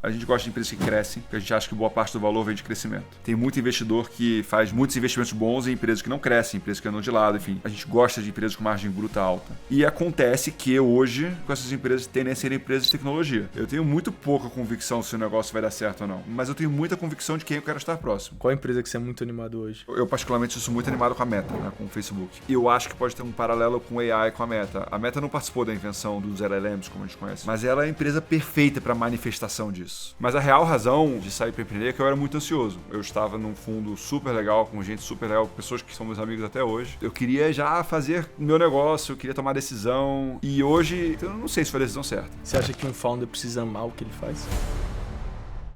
A gente gosta de empresas que crescem, porque a gente acha que boa parte do valor vem de crescimento. Tem muito investidor que faz muitos investimentos bons em empresas que não crescem, empresas que andam de lado, enfim. A gente gosta de empresas com margem bruta alta. E acontece que hoje, com essas empresas, tendem a ser empresas de tecnologia. Eu tenho muito pouca convicção se o negócio vai dar certo ou não, mas eu tenho muita convicção de quem eu quero estar próximo. Qual a empresa que você é muito animado hoje? Eu particularmente sou muito animado com a Meta, né, com o Facebook. E eu acho que pode ter um paralelo com o AI com a Meta. A Meta não participou da invenção dos LLMs, como a gente conhece, mas ela é a empresa perfeita para manifestação disso. Mas a real razão de sair para empreender é que eu era muito ansioso. Eu estava num fundo super legal, com gente super legal, com pessoas que são meus amigos até hoje. Eu queria já fazer meu negócio, eu queria tomar decisão. E hoje, eu não sei se foi a decisão certa. Você acha que um founder precisa amar o que ele faz?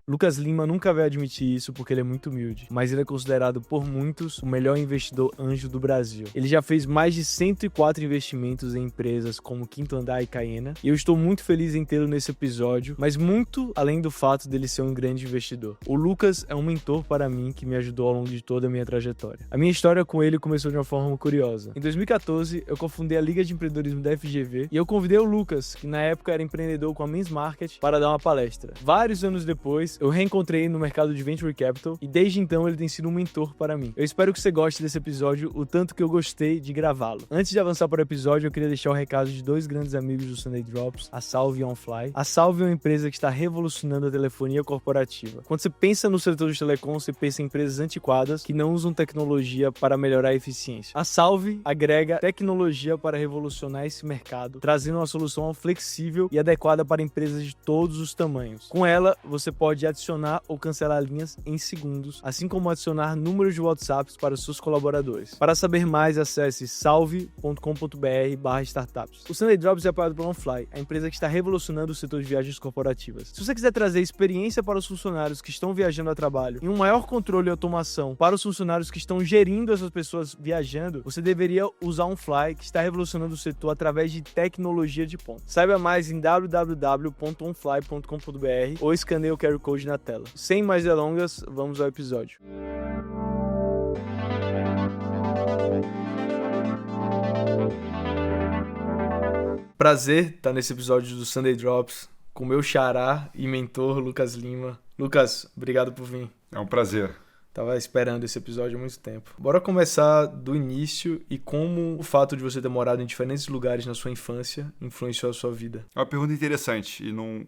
Lucas Lima nunca vai admitir isso porque ele é muito humilde, mas ele é considerado por muitos o melhor investidor anjo do Brasil. Ele já fez mais de 104 investimentos em empresas como Quinto Andar e Caena, e eu estou muito feliz em tê-lo nesse episódio, mas muito além do fato dele ser um grande investidor. O Lucas é um mentor para mim que me ajudou ao longo de toda a minha trajetória. A minha história com ele começou de uma forma curiosa. Em 2014, eu cofundei a Liga de Empreendedorismo da FGV e eu convidei o Lucas, que na época era empreendedor com a Men's Market, para dar uma palestra. Vários anos depois, eu reencontrei no mercado de Venture Capital e desde então ele tem sido um mentor para mim. Eu espero que você goste desse episódio o tanto que eu gostei de gravá-lo. Antes de avançar para o episódio, eu queria deixar o recado de dois grandes amigos do Sunday Drops, a Salve e a OnFly. A Salve é uma empresa que está revolucionando a telefonia corporativa. Quando você pensa no setor de telecom, você pensa em empresas antiquadas que não usam tecnologia para melhorar a eficiência. A Salve agrega tecnologia para revolucionar esse mercado, trazendo uma solução flexível e adequada para empresas de todos os tamanhos. Com ela, você pode adicionar ou cancelar linhas em segundos, assim como adicionar números de WhatsApp para os seus colaboradores. Para saber mais, acesse salve.com.br/startups. O Sunday Drops é apoiado pela OnFly, a empresa que está revolucionando o setor de viagens corporativas. Se você quiser trazer experiência para os funcionários que estão viajando a trabalho e um maior controle e automação para os funcionários que estão gerindo essas pessoas viajando, você deveria usar a OnFly, que está revolucionando o setor através de tecnologia de ponta. Saiba mais em www.onfly.com.br ou escaneie o QR Code na tela. Sem mais delongas, vamos ao episódio. Prazer estar nesse episódio do Sunday Drops com meu xará e mentor, Lucas Lima. Lucas, obrigado por vir. É um prazer. Tava esperando esse episódio há muito tempo. Bora começar do início e como o fato de você ter morado em diferentes lugares na sua infância influenciou a sua vida. É uma pergunta interessante e não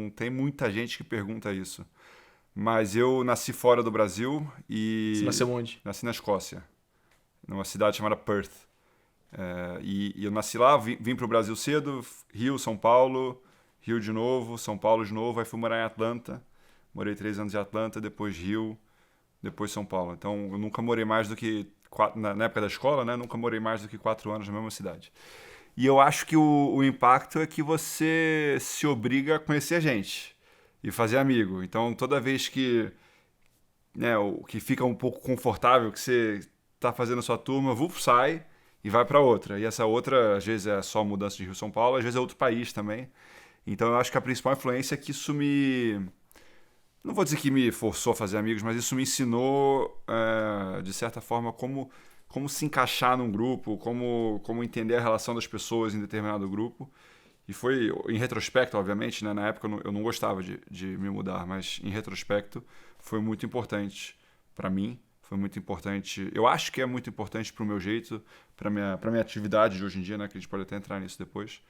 tem muita gente que pergunta isso. Mas eu nasci fora do Brasil e... Você nasceu onde? Nasci na Escócia, numa cidade chamada Perth. E eu nasci lá, vim para o Brasil cedo, Rio, São Paulo, Rio de novo, São Paulo de novo, aí fui morar em Atlanta. Morei 3 anos em Atlanta, depois Rio, depois São Paulo. Então eu nunca morei mais do que... Na época da escola, né? Nunca morei mais do que 4 anos na mesma cidade. E eu acho que o impacto é que você se obriga a conhecer a gente e fazer amigo. Então, toda vez que, né, o que fica um pouco confortável, que você está fazendo a sua turma, sai e vai para outra. E essa outra, às vezes, é só mudança de Rio-São Paulo, às vezes é outro país também. Então, eu acho que a principal influência é que isso me... Não vou dizer que me forçou a fazer amigos, mas isso me ensinou, de certa forma, como se encaixar num grupo, como entender a relação das pessoas em determinado grupo. E foi, em retrospecto, obviamente, né? Na época eu não gostava de me mudar, mas em retrospecto foi muito importante para mim, foi muito importante, eu acho que é muito importante para o meu jeito, para minha atividade de hoje em dia, né? Que a gente pode até entrar nisso depois,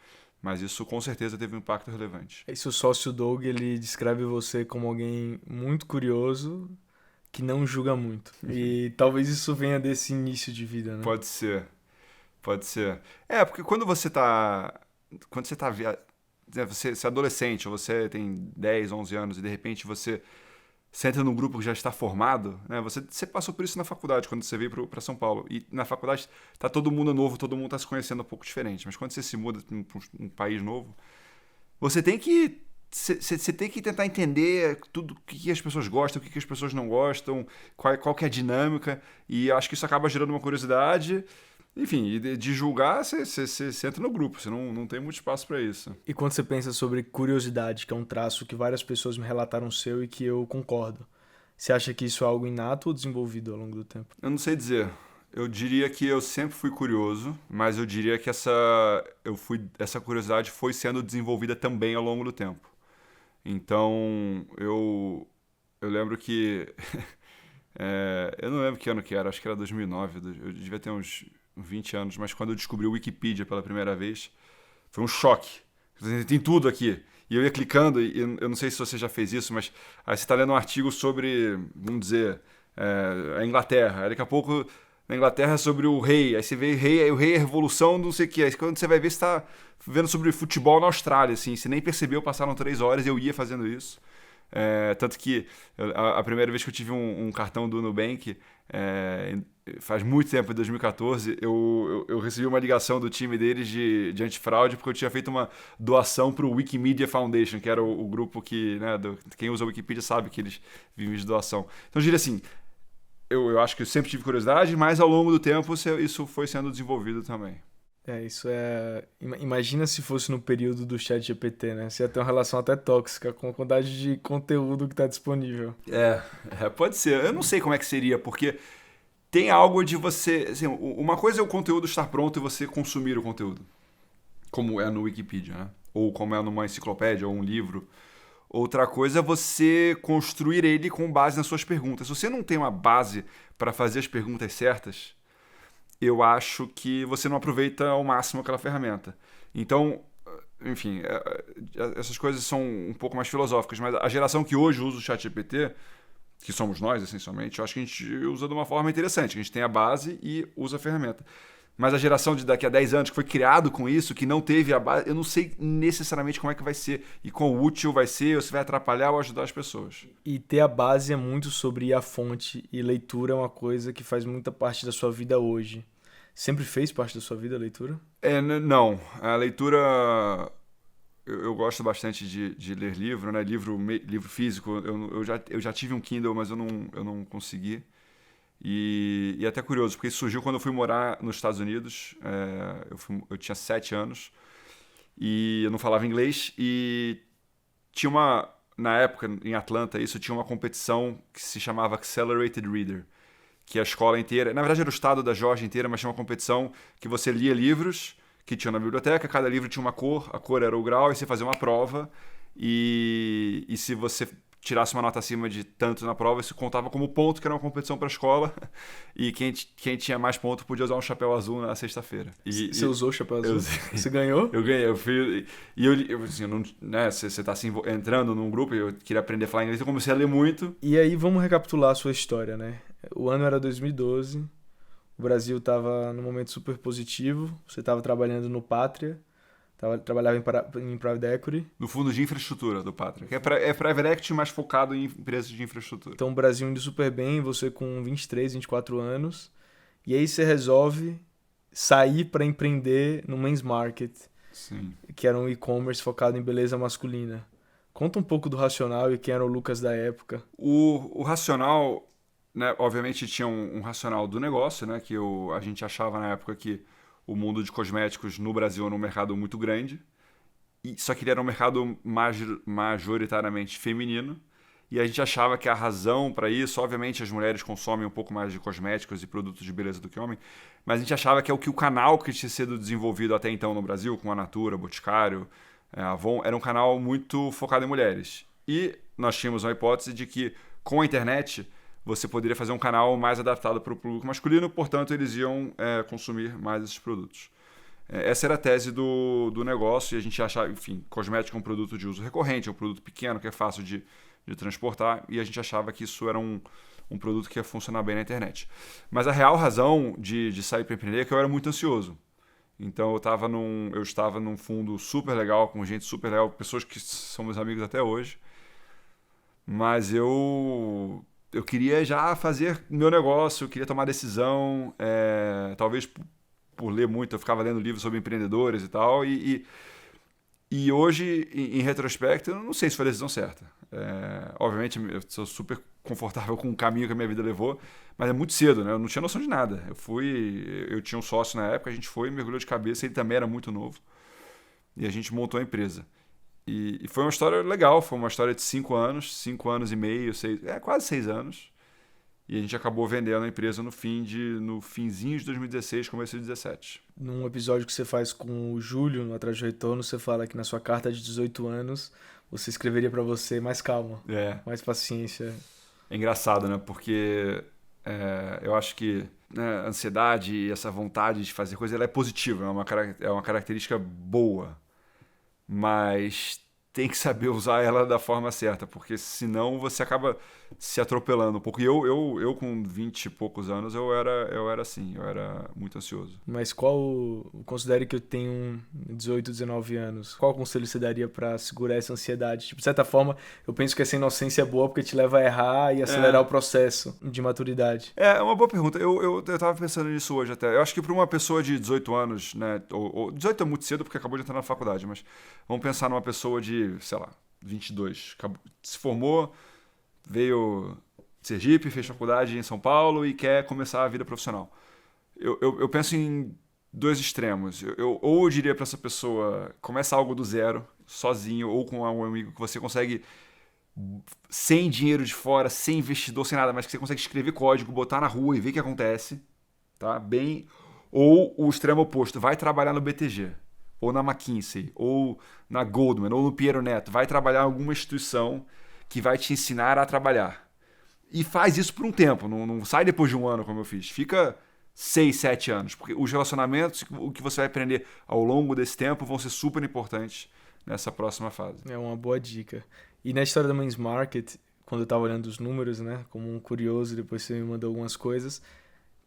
mas isso com certeza teve um impacto relevante. Esse sócio Doug, ele descreve você como alguém muito curioso, que não julga muito. E talvez isso venha desse início de vida, né? Pode ser. Porque quando você tá você é adolescente, ou você tem 10, 11 anos e de repente você entra num grupo que já está formado, né? Você passou por isso na faculdade, quando você veio para São Paulo. E na faculdade tá todo mundo novo, todo mundo está se conhecendo um pouco diferente. Mas quando você se muda para um país novo, você tem que tentar entender tudo o que as pessoas gostam, o que as pessoas não gostam, qual que é a dinâmica. E acho que isso acaba gerando uma curiosidade. Enfim, e de julgar, você entra no grupo, você não tem muito espaço para isso. E quando você pensa sobre curiosidade, que é um traço que várias pessoas me relataram seu e que eu concordo, você acha que isso é algo inato ou desenvolvido ao longo do tempo? Eu não sei dizer. Eu diria que eu sempre fui curioso, mas eu diria que essa curiosidade foi sendo desenvolvida também ao longo do tempo. Então, eu lembro que... eu não lembro que ano que era, acho que era 2009, eu devia ter uns 20 anos, mas quando eu descobri o Wikipedia pela primeira vez, foi um choque. Tem tudo aqui. E eu ia clicando, e eu não sei se você já fez isso, mas aí você está lendo um artigo sobre, vamos dizer, a Inglaterra. Aí daqui a pouco, na Inglaterra é sobre o rei. Aí você vê o rei é a revolução, não sei o quê. Aí quando você vai ver, você está vendo sobre futebol na Austrália, assim. Você nem percebeu, passaram 3 horas e eu ia fazendo isso. Tanto que a primeira vez que eu tive um cartão do Nubank, faz muito tempo, em 2014, eu recebi uma ligação do time deles de antifraude, porque eu tinha feito uma doação para o Wikimedia Foundation, que era o grupo que, né, quem usa a Wikipedia sabe que eles vivem de doação. Então eu diria assim, eu acho que eu sempre tive curiosidade, mas ao longo do tempo isso foi sendo desenvolvido também. Isso é... Imagina se fosse no período do ChatGPT, né? Você ia ter uma relação até tóxica com a quantidade de conteúdo que está disponível. Pode ser. Eu não sei como é que seria, porque tem algo de você... Assim, uma coisa é o conteúdo estar pronto e você consumir o conteúdo, como é no Wikipedia, né? Ou como é numa enciclopédia ou um livro. Outra coisa é você construir ele com base nas suas perguntas. Se você não tem uma base para fazer as perguntas certas, eu acho que você não aproveita ao máximo aquela ferramenta. Então, enfim, essas coisas são um pouco mais filosóficas, mas a geração que hoje usa o ChatGPT, que somos nós, essencialmente, eu acho que a gente usa de uma forma interessante. A gente tem a base e usa a ferramenta. Mas a geração de daqui a 10 anos, que foi criado com isso, que não teve a base, eu não sei necessariamente como é que vai ser e quão útil vai ser, ou se vai atrapalhar ou ajudar as pessoas. E ter a base é muito sobre a fonte, e leitura é uma coisa que faz muita parte da sua vida hoje. Sempre fez parte da sua vida a leitura? Não. A leitura... Eu gosto bastante de ler livro, né? Livro físico. Eu já tive um Kindle, mas eu não consegui. E é até curioso, porque isso surgiu quando eu fui morar nos Estados Unidos. Eu tinha 7 anos e eu não falava inglês. E tinha na época, em Atlanta, tinha uma competição que se chamava Accelerated Reader, que a escola inteira... Na verdade, era o estado da Geórgia inteira, mas tinha uma competição que você lia livros que tinham na biblioteca, cada livro tinha uma cor, a cor era o grau, e você fazia uma prova, e se você tirasse uma nota acima de tanto na prova, isso contava como ponto, que era uma competição para a escola, e quem tinha mais pontos podia usar um chapéu azul na sexta-feira. Você usou o chapéu azul? Você ganhou? Eu ganhei, eu fui... E eu assim, né, você está assim, entrando num grupo, e eu queria aprender a falar inglês, eu comecei a ler muito. E aí, vamos recapitular a sua história, né? O ano era 2012, o Brasil estava num momento super positivo, você estava trabalhando no Pátria, trabalhava em Private Equity. No fundo de infraestrutura do Pátria, que é Private Equity, mas focado em empresas de infraestrutura. Então o Brasil indo super bem, você com 23, 24 anos, e aí você resolve sair para empreender no Men's Market, Sim. Que era um e-commerce focado em beleza masculina. Conta um pouco do Racional e quem era o Lucas da época. O Racional... Né, obviamente tinha um racional do negócio, né, que a gente achava na época que o mundo de cosméticos no Brasil era um mercado muito grande, só que ele era um mercado majoritariamente feminino, e a gente achava que a razão para isso, obviamente as mulheres consomem um pouco mais de cosméticos e produtos de beleza do que homem, mas a gente achava que o canal que tinha sido desenvolvido até então no Brasil, com a Natura, Boticário, a Avon, era um canal muito focado em mulheres. E nós tínhamos uma hipótese de que com a internet você poderia fazer um canal mais adaptado para o público masculino, portanto, eles iam consumir mais esses produtos. Essa era a tese do negócio, e a gente achava, enfim, cosmético é um produto de uso recorrente, é um produto pequeno, que é fácil de transportar, e a gente achava que isso era um produto que ia funcionar bem na internet. Mas a real razão de sair para empreender é que eu era muito ansioso. Então eu estava num fundo super legal, com gente super legal, pessoas que são meus amigos até hoje, mas eu queria já fazer meu negócio, eu queria tomar decisão, talvez por ler muito, eu ficava lendo livros sobre empreendedores e tal, e hoje, em retrospecto, eu não sei se foi a decisão certa. Obviamente, eu sou super confortável com o caminho que a minha vida levou, mas é muito cedo, né? Eu não tinha noção de nada. Eu tinha um sócio na época, a gente foi, mergulhou de cabeça, ele também era muito novo, e a gente montou a empresa. E foi uma história legal, foi uma história de 5 anos e meio, quase 6 anos. E a gente acabou vendendo a empresa no finzinho de 2016, começo de 2017. Num episódio que você faz com o Júlio, no Atrás do Retorno, você fala que na sua carta de 18 anos, você escreveria para você mais calma, mais paciência. É engraçado, né? Porque eu acho que a ansiedade e essa vontade de fazer coisa ela é positiva, é uma característica boa. Mas tem que saber usar ela da forma certa, porque senão você acaba se atropelando um pouco. E eu com 20 e poucos anos, eu era assim, eu era muito ansioso. Mas considere que eu tenho 18, 19 anos, qual conselho você daria pra segurar essa ansiedade? Tipo, de certa forma, eu penso que essa inocência é boa porque te leva a errar e acelerar o processo de maturidade. É uma boa pergunta. Eu tava pensando nisso hoje até. Eu acho que para uma pessoa de 18 anos, né, ou 18 é muito cedo porque acabou de entrar na faculdade, mas vamos pensar numa pessoa de, sei lá, 22, se formou, veio de Sergipe, fez faculdade em São Paulo e quer começar a vida profissional. Eu penso em dois extremos. Ou eu diria para essa pessoa, começa algo do zero, sozinho, ou com um amigo que você consegue, sem dinheiro de fora, sem investidor, sem nada, mas que você consegue escrever código, botar na rua e ver o que acontece. Tá? Ou o extremo oposto, vai trabalhar no BTG, ou na McKinsey, ou na Goldman, ou no Piero Neto. Vai trabalhar em alguma instituição que vai te ensinar a trabalhar. E faz isso por um tempo, não sai depois de um ano como eu fiz. Fica 6, 7 anos, porque os relacionamentos, o que você vai aprender ao longo desse tempo vão ser super importantes nessa próxima fase. É uma boa dica. E na história da Men's Market, quando eu estava olhando os números, né, como um curioso, depois você me mandou algumas coisas,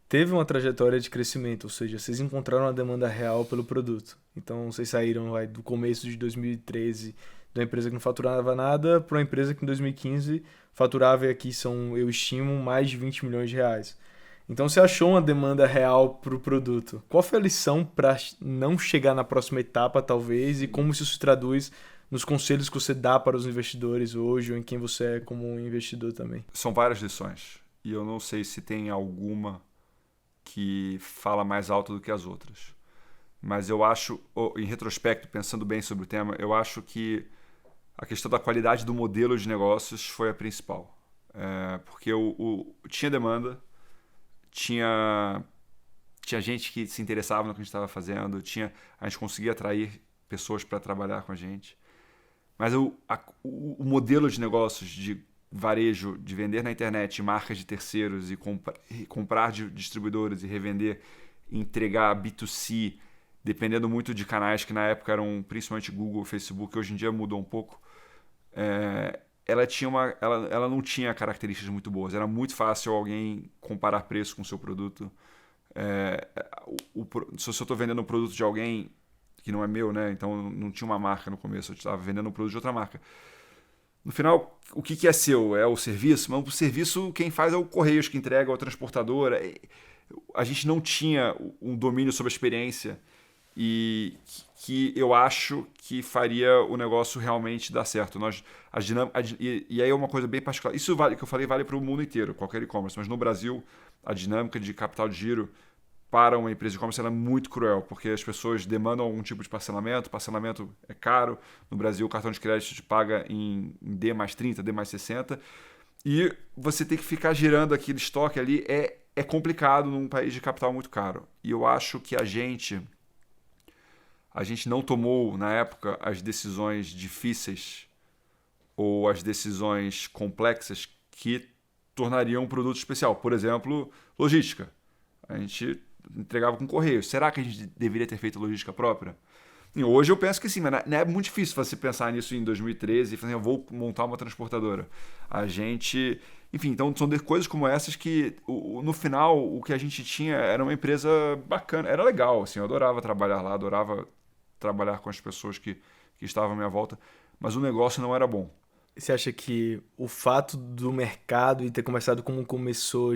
teve uma trajetória de crescimento, ou seja, vocês encontraram uma demanda real pelo produto. Então, vocês saíram do começo de 2013 de uma empresa que não faturava nada para uma empresa que em 2015 faturava, e aqui eu estimo, mais de 20 milhões de reais. Então, você achou uma demanda real para o produto. Qual foi a lição para não chegar na próxima etapa, talvez, e como isso se traduz nos conselhos que você dá para os investidores hoje, ou em quem você é como um investidor também? São várias lições. E eu não sei se tem alguma que fala mais alto do que as outras. Mas eu acho, em retrospecto, pensando bem sobre o tema, eu acho que a questão da qualidade do modelo de negócios foi a principal. Porque tinha demanda, tinha gente que se interessava no que a gente estava fazendo, a gente conseguia atrair pessoas para trabalhar com a gente. Mas o modelo de negócios de varejo, de vender na internet marcas de terceiros e comprar de distribuidores e revender, entregar B2C, dependendo muito de canais que na época eram principalmente Google, Facebook, hoje em dia mudou um pouco, ela não tinha características muito boas. Era muito fácil alguém comparar preço com o seu produto. Se eu estou vendendo um produto de alguém que não é meu, né? Então não tinha uma marca no começo, eu estava vendendo um produto de outra marca. No final, o que é seu? É o serviço? Mas o serviço quem faz é o Correios que entrega, ou a transportadora. A gente não tinha um domínio sobre a experiência e que eu acho que faria o negócio realmente dar certo. E aí é uma coisa bem particular. Isso que eu falei vale para o mundo inteiro, qualquer e-commerce. Mas no Brasil, a dinâmica de capital de giro para uma empresa de e-commerce ela é muito cruel, porque as pessoas demandam algum tipo de parcelamento é caro. No Brasil, o cartão de crédito te paga em D mais 30, D mais 60, e você tem que ficar girando aquele estoque ali, é complicado num país de capital muito caro. E eu acho que a gente não tomou, na época, as decisões difíceis ou as decisões complexas que tornariam um produto especial. Por exemplo, logística. A gente entregava com Correios. Será que a gente deveria ter feito logística própria? E hoje eu penso que sim, mas não é muito difícil você pensar nisso em 2013 e falar, eu vou montar uma transportadora. Enfim, então são coisas como essas que no final o que a gente tinha era uma empresa bacana, era legal, assim, eu adorava trabalhar lá, adorava trabalhar com as pessoas que estavam à minha volta, mas o negócio não era bom. Você acha que o fato do mercado e ter começado como começou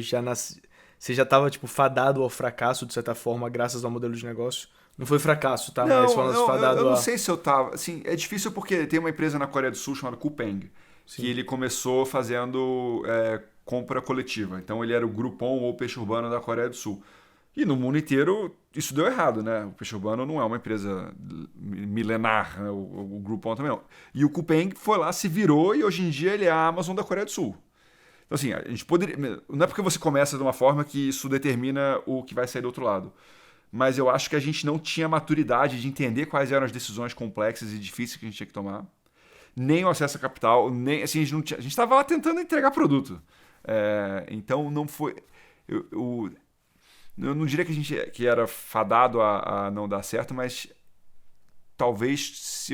você já estava fadado ao fracasso, de certa forma, graças ao modelo de negócio? Não foi fracasso, tá? Não, eu não sei se eu estava... Assim, é difícil porque tem uma empresa na Coreia do Sul chamada Coupang, que ele começou fazendo compra coletiva. Então ele era o Groupon ou Peixe Urbano da Coreia do Sul. E no mundo inteiro isso deu errado, né? O Peixe Urbano não é uma empresa milenar, né? O Groupon também não. E o Coupang foi lá, se virou e hoje em dia ele é a Amazon da Coreia do Sul. Então, assim, a gente poderia. Não é porque você começa de uma forma que isso determina o que vai sair do outro lado. Mas eu acho que a gente não tinha maturidade de entender quais eram as decisões complexas e difíceis que a gente tinha que tomar. Nem o acesso a capital, nem. Assim, a gente estava lá tentando entregar produto. Então não foi. Eu não diria que a gente que era fadado a não dar certo, mas talvez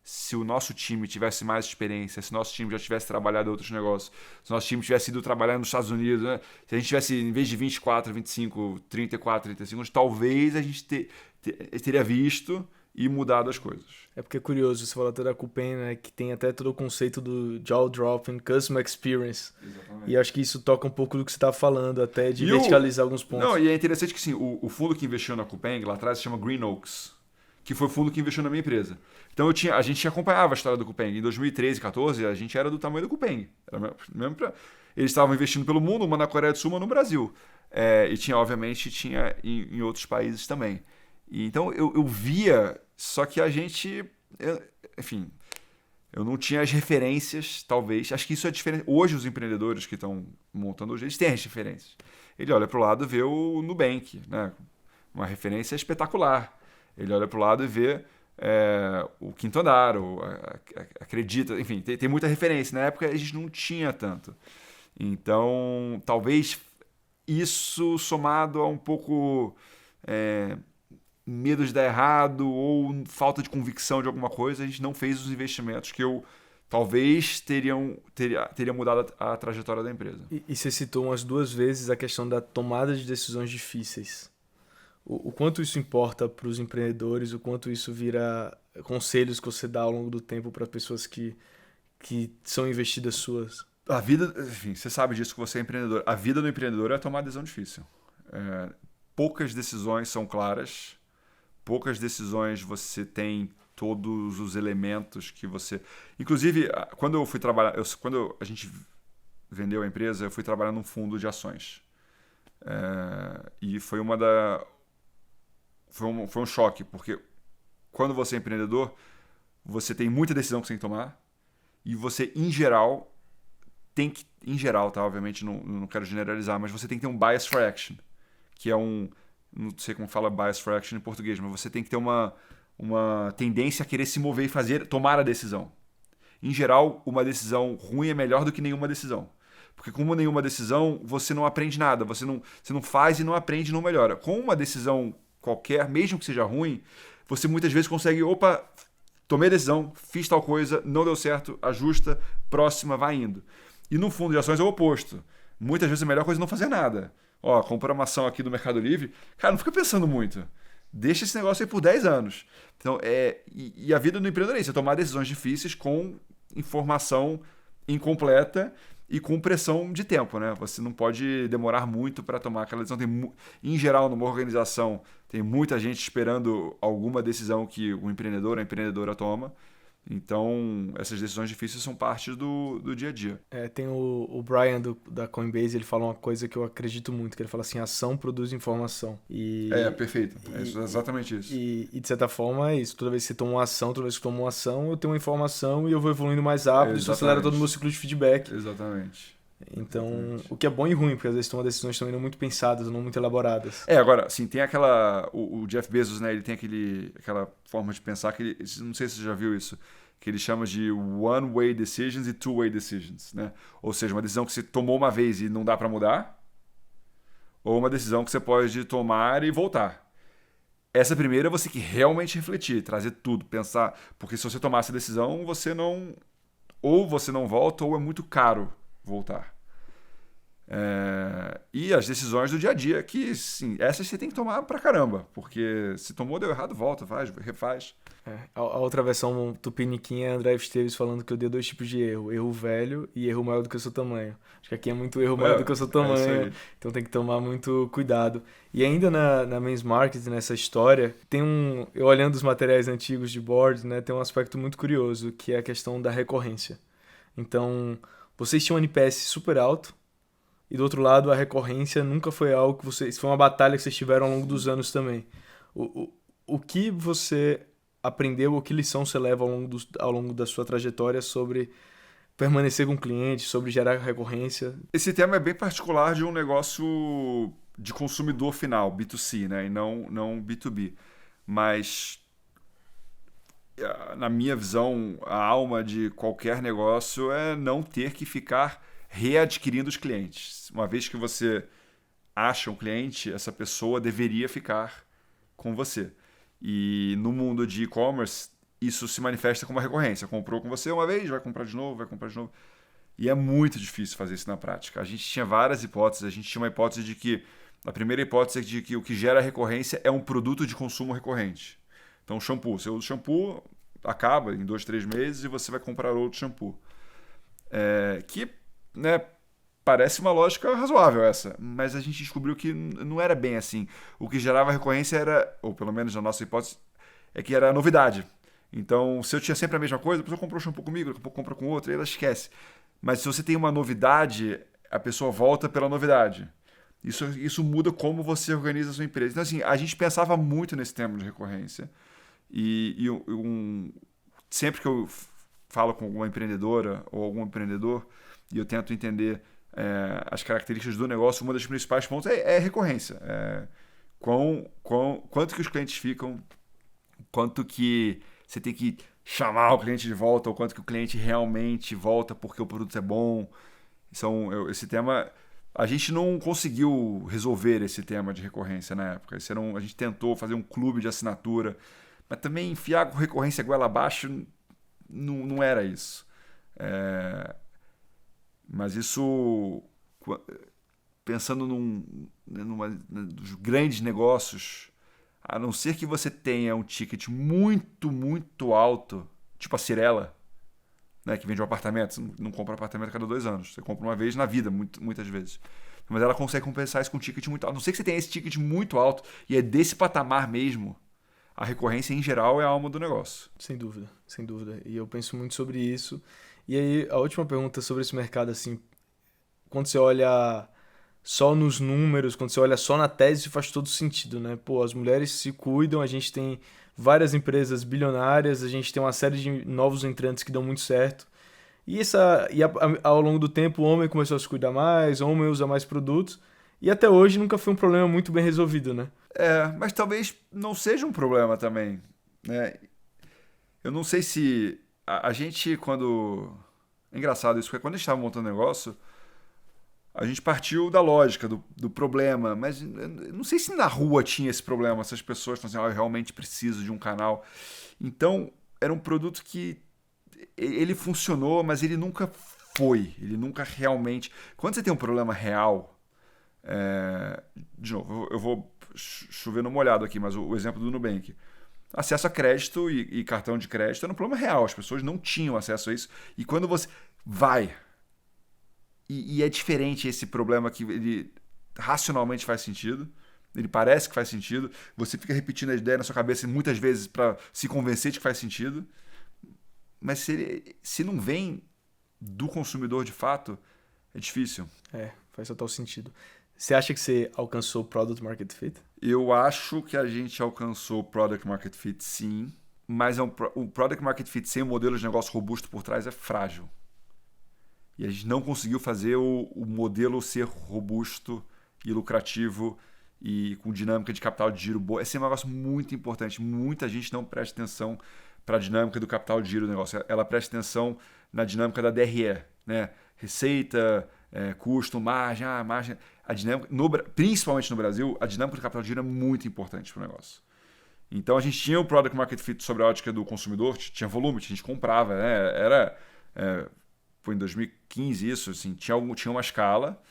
se o nosso time tivesse mais experiência, se o nosso time já tivesse trabalhado em outros negócios, se o nosso time tivesse ido trabalhar nos Estados Unidos, né? Se a gente tivesse, em vez de 24, 25, 34, 35, talvez a gente teria visto e mudado as coisas. É porque é curioso, você falou até da Coupang, né, que tem até todo o conceito do jaw dropping, customer experience. Exatamente. E acho que isso toca um pouco do que você estava falando, até de verticalizar alguns pontos. Não, e é interessante que sim, o fundo que investiu na Coupang lá atrás se chama Green Oaks, que foi o fundo que investiu na minha empresa. Então a gente acompanhava a história do Coupang. Em 2013, 2014, a gente era do tamanho do Coupang. Eles estavam investindo pelo mundo, uma na Coreia do Sul, uma no Brasil. E tinha em outros países também. E, então eu via, só que a gente, enfim, eu não tinha as referências, talvez. Acho que isso é diferente. Hoje os empreendedores que estão montando hoje, eles têm as referências. Ele olha para o lado e vê o Nubank, né? Uma referência espetacular. Ele olha para o lado e vê o Quinto Andar, Acredita, enfim, tem muita referência. Na época a gente não tinha tanto. Então, talvez isso somado a um pouco medo de dar errado ou falta de convicção de alguma coisa, a gente não fez os investimentos que eu talvez teria mudado a trajetória da empresa. E você citou umas 2 vezes a questão da tomada de decisões difíceis. O quanto isso importa para os empreendedores, o quanto isso vira conselhos que você dá ao longo do tempo para pessoas que são investidas suas? A vida, enfim, você sabe disso que você é empreendedor. A vida do empreendedor é tomar decisão difícil. Poucas decisões são claras, poucas decisões você tem todos os elementos que você... Inclusive, quando eu fui trabalhar, quando a gente vendeu a empresa, eu fui trabalhar num fundo de ações. E foi um choque, porque quando você é empreendedor, você tem muita decisão que você tem que tomar e você, em geral, tá? Obviamente, não quero generalizar, mas você tem que ter um bias for action, que é não sei como fala bias for action em português, mas você tem que ter uma tendência a querer se mover e tomar a decisão. Em geral, uma decisão ruim é melhor do que nenhuma decisão. Porque com nenhuma decisão, você não aprende nada, você não faz e não aprende e não melhora. Com uma decisão qualquer, mesmo que seja ruim, você muitas vezes consegue, tomei a decisão, fiz tal coisa, não deu certo, ajusta, próxima, vai indo. E no fundo de ações é o oposto. Muitas vezes a melhor coisa é não fazer nada. Comprar uma ação aqui do Mercado Livre, cara, não fica pensando muito. Deixa esse negócio aí por 10 anos. Então, e a vida do empreendedor é isso, é tomar decisões difíceis com informação incompleta e com pressão de tempo, né? Você não pode demorar muito para tomar aquela decisão. Em geral, numa organização, tem muita gente esperando alguma decisão que o empreendedor ou a empreendedora toma. Então, essas decisões difíceis são parte do dia a dia. Tem o Brian da Coinbase, ele fala uma coisa que eu acredito muito, que ele fala assim, ação produz informação. Perfeito. É exatamente isso. E de certa forma é isso. Toda vez que você toma uma ação, toda vez que eu tomo uma ação, eu tenho uma informação e eu vou evoluindo mais rápido. Isso acelera todo o meu ciclo de feedback. Exatamente. Então, Exatamente. O que é bom e ruim, porque às vezes toma decisões também não muito pensadas, não muito elaboradas. Agora, assim, tem o Jeff Bezos, né, ele tem aquela forma de pensar que não sei se você já viu isso, que ele chama de one-way decisions e two-way decisions, né? Ou seja, uma decisão que você tomou uma vez e não dá para mudar, ou uma decisão que você pode tomar e voltar. Essa primeira você tem que realmente refletir, trazer tudo, pensar, porque se você tomar essa decisão, você não volta ou é muito caro voltar. E as decisões do dia a dia, que sim, essas você tem que tomar pra caramba, porque se tomou, deu errado, volta, refaz. A outra versão tupiniquim é André Esteves falando que eu dei 2 tipos de erro velho e erro maior do que o seu tamanho. Acho que aqui é muito erro maior do que o seu tamanho, então tem que tomar muito cuidado. E ainda na Men's Market, nessa história, eu olhando os materiais antigos de board, né, tem um aspecto muito curioso, que é a questão da recorrência. Então, vocês tinham um NPS super alto, e do outro lado, a recorrência nunca foi algo que vocês... Foi uma batalha que vocês tiveram ao longo dos anos também. O que você aprendeu, ou que lição você leva ao longo da sua trajetória sobre permanecer com o cliente, sobre gerar recorrência. Esse tema é bem particular de um negócio de consumidor final, B2C, né? E não B2B. Mas, na minha visão, a alma de qualquer negócio é não ter que ficar readquirindo os clientes. Uma vez que você acha um cliente, essa pessoa deveria ficar com você. E no mundo de e-commerce, isso se manifesta como uma recorrência. Comprou com você uma vez, vai comprar de novo, vai comprar de novo. E é muito difícil fazer isso na prática. A gente tinha várias hipóteses. A gente tinha uma hipótese de que... A primeira hipótese é de que o que gera recorrência é um produto de consumo recorrente. Então, shampoo. Você usa o shampoo, acaba em 2, 3 meses e você vai comprar outro shampoo. Que, né, parece uma lógica razoável essa. Mas a gente descobriu que não era bem assim. O que gerava recorrência era, ou pelo menos na nossa hipótese, é que era a novidade. Então, se eu tinha sempre a mesma coisa, a pessoa comprou shampoo comigo, daqui a pouco compra com outro, aí ela esquece. Mas se você tem uma novidade, a pessoa volta pela novidade. Isso muda como você organiza a sua empresa. Então, assim, a gente pensava muito nesse tema de recorrência. Sempre que eu falo com alguma empreendedora ou algum empreendedor e eu tento entender as características do negócio, uma das principais pontos é recorrência. Quanto que os clientes ficam, quanto que você tem que chamar o cliente de volta, ou quanto que o cliente realmente volta porque o produto é bom. Esse tema... A gente não conseguiu resolver esse tema de recorrência na época. A gente tentou fazer um clube de assinatura, mas também enfiar com recorrência goela abaixo não era isso. Mas isso, pensando nos grandes negócios, a não ser que você tenha um ticket muito, muito alto, tipo a Cirela, né, que vende um apartamento. Você não compra apartamento a cada 2 anos. Você compra uma vez na vida, muitas vezes. Mas ela consegue compensar isso com um ticket muito alto. A não ser que você tenha esse ticket muito alto e é desse patamar mesmo, a recorrência, em geral, é a alma do negócio. Sem dúvida, sem dúvida. E eu penso muito sobre isso. E aí, a última pergunta sobre esse mercado, assim, quando você olha só nos números, quando você olha só na tese, faz todo sentido, né? Pô, as mulheres se cuidam, a gente tem várias empresas bilionárias, a gente tem uma série de novos entrantes que dão muito certo. Ao longo do tempo, o homem começou a se cuidar mais, o homem usa mais produtos, e até hoje nunca foi um problema muito bem resolvido, né? Mas talvez não seja um problema também, né? Eu não sei se a gente, quando... É engraçado isso, porque quando a gente estava montando o negócio, a gente partiu da lógica, do problema, mas eu não sei se na rua tinha esse problema, essas pessoas falam assim, eu realmente preciso de um canal. Então, era um produto que ele funcionou, mas ele nunca ele nunca realmente... Quando você tem um problema real, de novo, eu vou chover no molhado aqui, mas o exemplo do Nubank. Acesso a crédito e cartão de crédito era um problema real, as pessoas não tinham acesso a isso. E quando você vai... E é diferente esse problema que ele racionalmente faz sentido, ele parece que faz sentido, você fica repetindo a ideia na sua cabeça muitas vezes para se convencer de que faz sentido, mas se não vem do consumidor de fato, é difícil. Faz total sentido. Você acha que você alcançou o Product Market Fit? Eu acho que a gente alcançou o Product Market Fit, sim, mas o Product Market Fit sem um modelo de negócio robusto por trás é frágil. E a gente não conseguiu fazer o modelo ser robusto e lucrativo e com dinâmica de capital de giro boa. Esse é um negócio muito importante. Muita gente não presta atenção para a dinâmica do capital de giro do negócio. Ela presta atenção na dinâmica da DRE, né? Receita, custo, margem. A dinâmica, principalmente no Brasil, a dinâmica do capital de giro é muito importante para o negócio. Então a gente tinha o Product Market Fit sobre a ótica do consumidor, tinha volume, a gente comprava, né? Foi em 2015 isso, assim, tinha uma escala,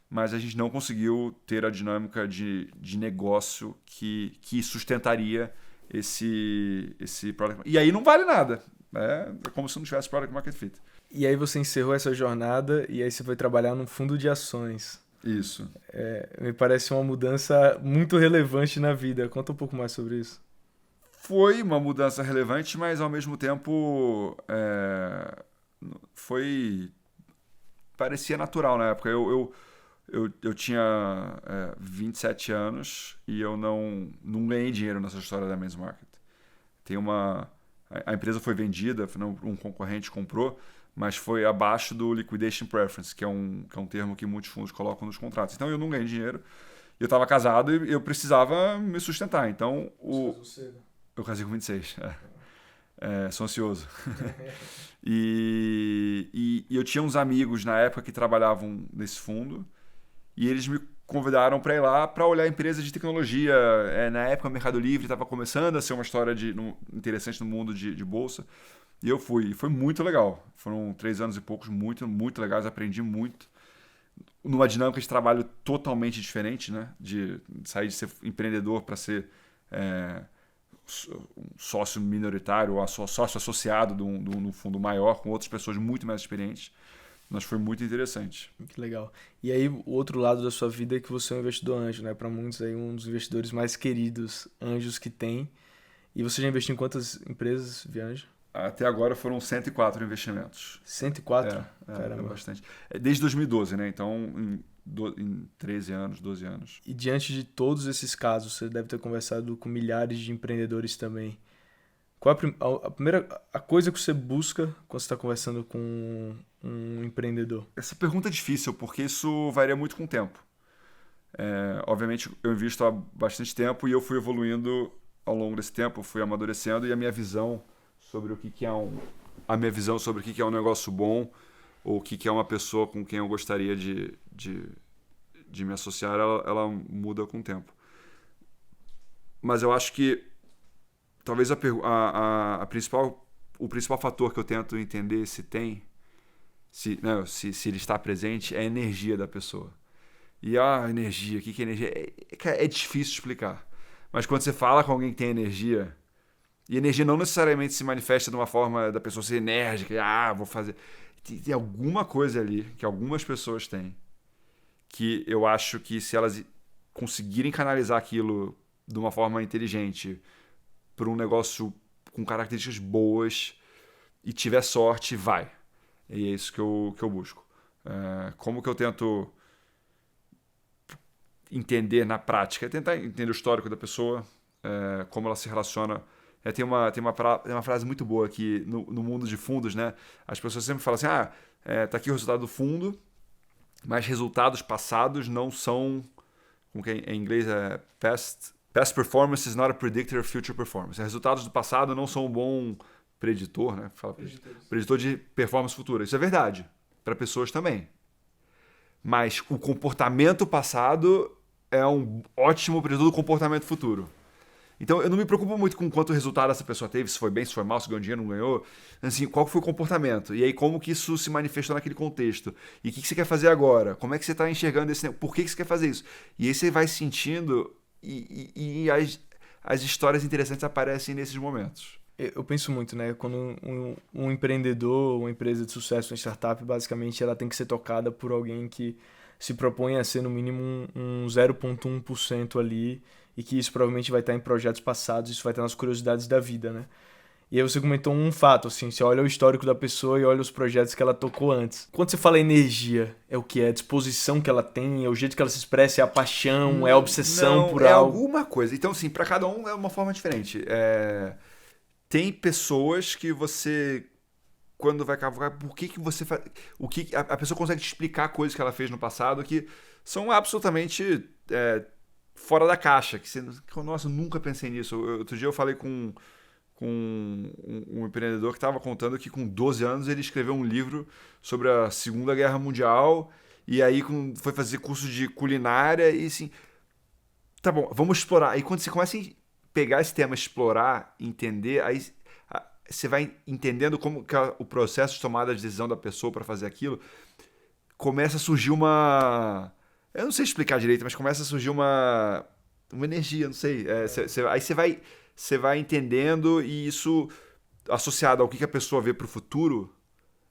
mas a gente não conseguiu ter a dinâmica de negócio que sustentaria esse product. E aí não vale nada. É como se não tivesse Product Market Fit. E aí você encerrou essa jornada e aí você foi trabalhar num fundo de ações. Isso. Me parece uma mudança muito relevante na vida. Conta um pouco mais sobre isso. Foi uma mudança relevante, mas ao mesmo tempo parecia natural na época. Eu tinha 27 anos e eu não ganhei dinheiro nessa história da Men's Market. A empresa foi vendida, um concorrente comprou, mas foi abaixo do liquidation preference, que é um termo que muitos fundos colocam nos contratos. Então eu não ganhei dinheiro, eu estava casado e eu precisava me sustentar. Então eu casei com 26, sou ansioso. E eu tinha uns amigos na época que trabalhavam nesse fundo e eles me convidaram para ir lá para olhar empresas de tecnologia. Na época o Mercado Livre estava começando a ser uma história interessante no mundo de bolsa. E eu fui. E foi muito legal. Foram 3 anos e poucos muito, muito legais. Aprendi muito. Numa dinâmica de trabalho totalmente diferente, né? De sair de ser empreendedor para ser um sócio minoritário ou sócio associado de um fundo maior com outras pessoas muito mais experientes. Mas foi muito interessante. Que legal. E aí, o outro lado da sua vida é que você é um investidor anjo, né? Para muitos, aí, um dos investidores mais queridos anjos que tem. E você já investiu em quantas empresas via anjo? Até agora foram 104 investimentos. 104? Caramba. É bastante. Desde 2012, né? Então, em 13 anos, 12 anos. E diante de todos esses casos, você deve ter conversado com milhares de empreendedores também. Qual a primeira coisa que você busca quando você está conversando com um empreendedor? Essa pergunta é difícil, porque isso varia muito com o tempo. Obviamente, eu invisto há bastante tempo e eu fui evoluindo ao longo desse tempo, fui amadurecendo e a minha visão sobre o que é um negócio bom ou o que é uma pessoa com quem eu gostaria de me associar, ela muda com o tempo. Mas eu acho que talvez o principal fator que eu tento entender se ele está presente é a energia da pessoa. E a energia, o que é energia? É difícil explicar. Mas quando você fala com alguém que tem energia, e energia não necessariamente se manifesta de uma forma da pessoa ser enérgica, vou fazer. Tem alguma coisa ali que algumas pessoas têm que eu acho que se elas conseguirem canalizar aquilo de uma forma inteligente para um negócio com características boas e tiver sorte, vai. E é isso que eu busco. Como que eu tento entender na prática? É tentar entender o histórico da pessoa, como ela se relaciona. Tem uma frase muito boa aqui no mundo de fundos, né? As pessoas sempre falam assim, tá aqui o resultado do fundo, mas resultados passados não são, como que em inglês past performance is not a predictor of future performance. Resultados do passado não são um bom preditor, né? Preditor de performance futura. Isso é verdade, para pessoas também. Mas o comportamento passado é um ótimo preditor do comportamento futuro. Então, eu não me preocupo muito com quanto resultado essa pessoa teve, se foi bem, se foi mal, se ganhou dinheiro, não ganhou. Assim, qual foi o comportamento? E aí, como que isso se manifestou naquele contexto? E o que você quer fazer agora? Como é que você está enxergando esse negócio? Por que você quer fazer isso? E aí você vai sentindo e as histórias interessantes aparecem nesses momentos. Eu penso muito, né? Quando um empreendedor, uma empresa de sucesso, uma startup, basicamente ela tem que ser tocada por alguém que se propõe a ser no mínimo um 0,1% ali, e que isso provavelmente vai estar em projetos passados, isso vai estar nas curiosidades da vida, né? E aí você comentou um fato, assim, você olha o histórico da pessoa e olha os projetos que ela tocou antes. Quando você fala energia, é o que? É a disposição que ela tem, é o jeito que ela se expressa, é a paixão, é a obsessão por algo? É alguma coisa. Então, assim, para cada um é uma forma diferente. Tem pessoas que você, quando vai cavar, por que você faz... A pessoa consegue te explicar coisas que ela fez no passado que são absolutamente... fora da caixa, que você, nossa, eu nunca pensei nisso. Outro dia eu falei com um empreendedor que estava contando que com 12 anos ele escreveu um livro sobre a Segunda Guerra Mundial e aí foi fazer curso de culinária e assim, tá bom, vamos explorar. Aí quando você começa a pegar esse tema, explorar, entender, aí você vai entendendo como que o processo de tomada de decisão da pessoa para fazer aquilo, começa a surgir uma... Eu não sei explicar direito, mas começa a surgir uma energia, não sei. Aí você vai entendendo e isso, associado ao que a pessoa vê para o futuro,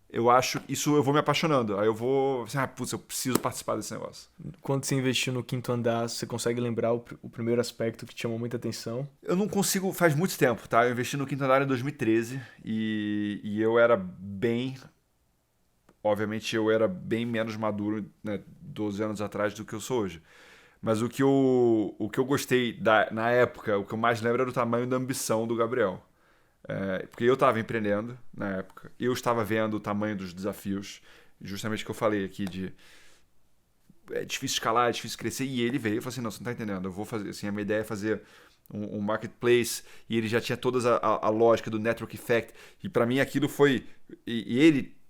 eu acho isso eu vou me apaixonando. Aí eu vou... eu preciso participar desse negócio. Quando você investiu no Quinto Andar, você consegue lembrar o primeiro aspecto que te chamou muita atenção? Eu não consigo... Faz muito tempo, tá? Eu investi no Quinto Andar em 2013 e eu era bem... Obviamente eu era bem menos maduro, né, 12 anos atrás do que eu sou hoje. Mas o que eu gostei na época, o que eu mais lembro era o tamanho da ambição do Gabriel. Porque eu estava empreendendo na época, eu estava vendo o tamanho dos desafios, justamente o que eu falei aqui de é difícil escalar, é difícil crescer, e ele veio e falou assim, não, você não está entendendo, eu vou fazer, assim, a minha ideia é fazer um marketplace, e ele já tinha toda a lógica do network effect, e para mim aquilo foi,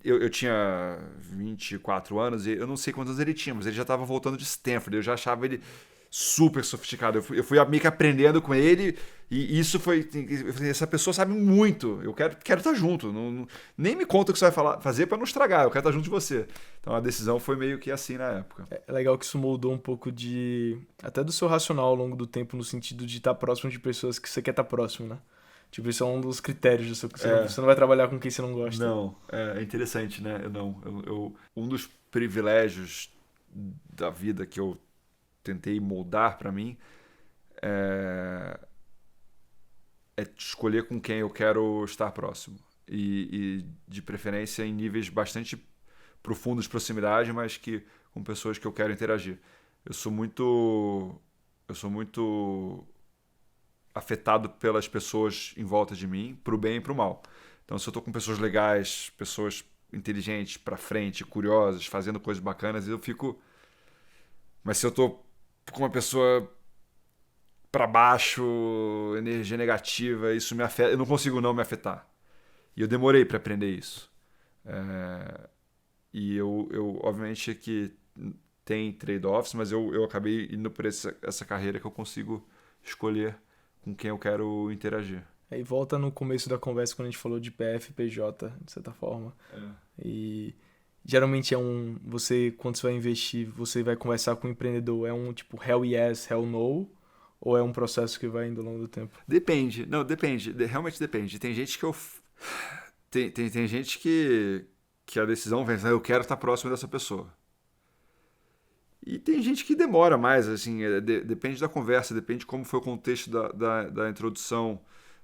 eu tinha 24 anos, e eu não sei quantos anos ele tinha, mas ele já estava voltando de Stanford, eu já achava ele super sofisticado, eu fui meio que aprendendo com ele, e isso foi, essa pessoa sabe muito, eu quero estar junto, nem me conta o que você vai fazer para não estragar, eu quero estar junto de você. Então a decisão foi meio que assim na época. É legal que isso moldou um pouco até do seu racional ao longo do tempo, no sentido de estar próximo de pessoas que você quer estar próximo, né? Tipo, isso é um dos critérios do seu. Você não vai trabalhar com quem você não gosta. Não, é interessante, né? Um dos privilégios da vida que eu tentei moldar para mim é escolher com quem eu quero estar próximo. E de preferência em níveis bastante profundos de proximidade, mas que com pessoas que eu quero interagir. Eu sou muito afetado pelas pessoas em volta de mim, pro bem e pro mal. Então, se eu tô com pessoas legais, pessoas inteligentes, pra frente, curiosas, fazendo coisas bacanas, eu fico... Mas se eu tô com uma pessoa pra baixo, energia negativa, isso me afeta. Eu não consigo não me afetar. E eu demorei pra aprender isso. E eu obviamente que tem trade-offs, mas eu acabei indo por essa carreira que eu consigo escolher com quem eu quero interagir. Aí volta no começo da conversa quando a gente falou de PF e PJ, de certa forma. E geralmente você, quando você vai investir, você vai conversar com o empreendedor, é um tipo hell yes, hell no, ou é um processo que vai indo ao longo do tempo? Depende, realmente depende. Tem gente que tem gente que a decisão vem, eu quero estar próximo dessa pessoa. E tem gente que demora mais, assim, depende da conversa, depende de como foi o contexto da introdução.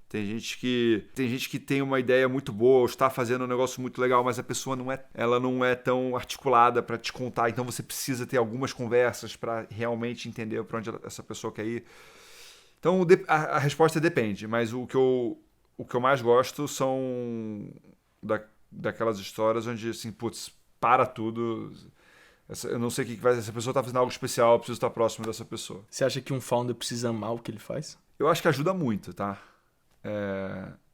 Tem gente que tem uma ideia muito boa, ou está fazendo um negócio muito legal, mas a pessoa ela não é tão articulada para te contar, então você precisa ter algumas conversas para realmente entender para onde essa pessoa quer ir. Então a resposta depende, mas o que eu mais gosto são daquelas histórias onde, assim, putz, para tudo... Eu não sei o que vai... Essa pessoa está fazendo algo especial, eu preciso estar próximo dessa pessoa. Você acha que um founder precisa amar o que ele faz? Eu acho que ajuda muito, tá?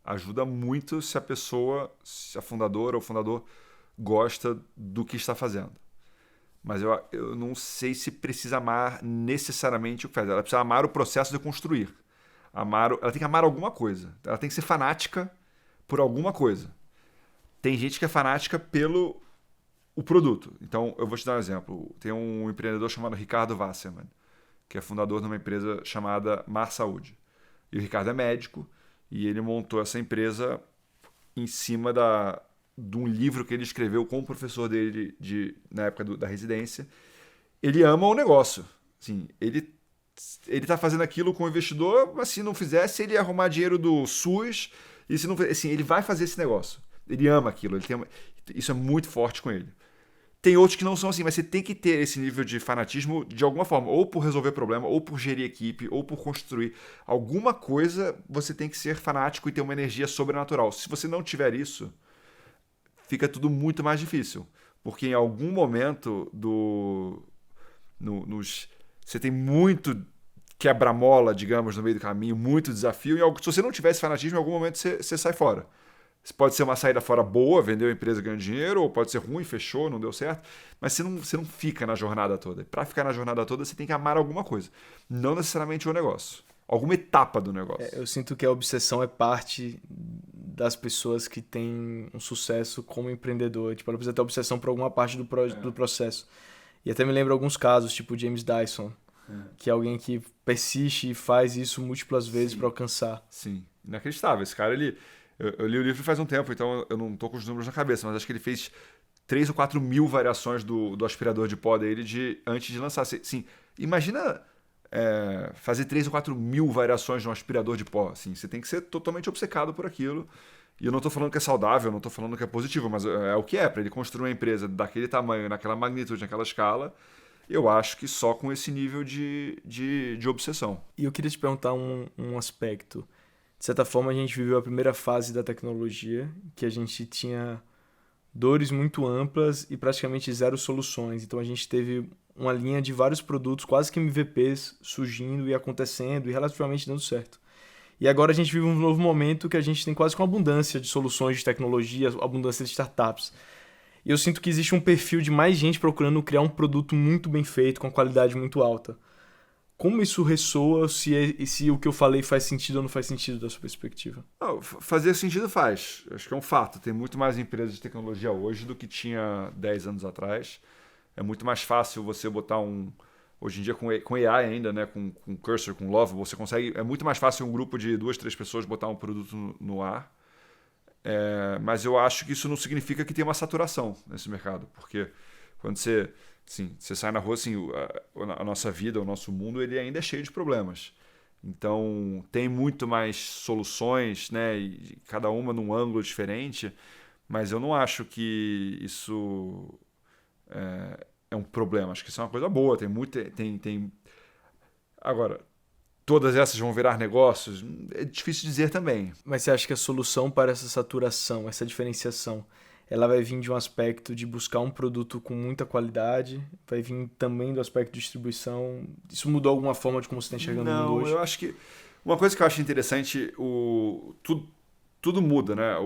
Ajuda muito se a fundadora ou o fundador gosta do que está fazendo. Mas eu não sei se precisa amar necessariamente o que faz. Ela precisa amar o processo de construir. Ela tem que amar alguma coisa. Ela tem que ser fanática por alguma coisa. Tem gente que é fanática pelo o produto. Então, eu vou te dar um exemplo. Tem um empreendedor chamado Ricardo Wasserman, que é fundador de uma empresa chamada Mar Saúde. E o Ricardo é médico, e ele montou essa empresa em cima de um livro que ele escreveu com o professor dele na época da residência. Ele ama o negócio. Assim, ele está fazendo aquilo com o investidor, mas se não fizesse, ele ia arrumar dinheiro do SUS, e se não, assim, ele vai fazer esse negócio. Ele ama aquilo. Isso é muito forte com ele. Tem outros que não são assim, mas você tem que ter esse nível de fanatismo de alguma forma, ou por resolver problema, ou por gerir equipe, ou por construir alguma coisa. Você tem que ser fanático e ter uma energia sobrenatural. Se você não tiver isso, fica tudo muito mais difícil, porque em algum momento você tem muito quebra-mola, digamos, no meio do caminho, muito desafio, e se você não tiver esse fanatismo, em algum momento você sai fora. Pode ser uma saída fora boa, vendeu a empresa ganhando dinheiro, ou pode ser ruim, fechou, não deu certo, mas você não fica na jornada toda. Para ficar na jornada toda, você tem que amar alguma coisa, não necessariamente o negócio, alguma etapa do negócio. Eu sinto que a obsessão é parte das pessoas que têm um sucesso como empreendedor. Tipo, ela precisa ter obsessão por alguma parte do processo. E até me lembro alguns casos, tipo James Dyson, que é alguém que persiste e faz isso múltiplas vezes para alcançar. Sim, inacreditável. Esse cara, eu li o livro faz um tempo, então eu não tô com os números na cabeça, mas acho que ele fez 3 ou 4 mil variações do aspirador de pó dele antes de lançar. Sim, imagina fazer 3 ou 4 mil variações de um aspirador de pó. Assim, você tem que ser totalmente obcecado por aquilo. E eu não tô falando que é saudável, não tô falando que é positivo, mas é o que é. Para ele construir uma empresa daquele tamanho, naquela magnitude, naquela escala, eu acho que só com esse nível de obsessão. E eu queria te perguntar um aspecto. De De certa forma, a gente viveu a primeira fase da tecnologia, que a gente tinha dores muito amplas e praticamente zero soluções. Então a gente teve uma linha de vários produtos, quase que MVPs, surgindo e acontecendo e relativamente dando certo. E agora a gente vive um novo momento que a gente tem quase que uma abundância de soluções de tecnologia, abundância de startups. E eu sinto que existe um perfil de mais gente procurando criar um produto muito bem feito, com qualidade muito alta. Como isso ressoa, se o que eu falei faz sentido ou não faz sentido da sua perspectiva? Não, fazer sentido faz. Acho que é um fato. Tem muito mais empresas de tecnologia hoje do que tinha 10 anos atrás. É muito mais fácil você botar hoje em dia com AI ainda, né? Com Cursor, com Lovable, você consegue. É muito mais fácil um grupo de 2, 3 pessoas botar um produto no ar. Mas eu acho que isso não significa que tem uma saturação nesse mercado. Porque quando você sai na rua, assim, a nossa vida, o nosso mundo, ele ainda é cheio de problemas. Então, tem muito mais soluções, né? E cada uma num ângulo diferente, mas eu não acho que isso é um problema. Acho que isso é uma coisa boa. Tem. Agora, todas essas vão virar negócios? É difícil dizer também. Mas você acha que a solução para essa saturação, essa diferenciação, ela vai vir de um aspecto de buscar um produto com muita qualidade? Vai vir também do aspecto de distribuição? Isso mudou alguma forma de como você está enxergando o mundo Não, hoje? eu acho que... Uma coisa que eu acho interessante, tudo muda, né? A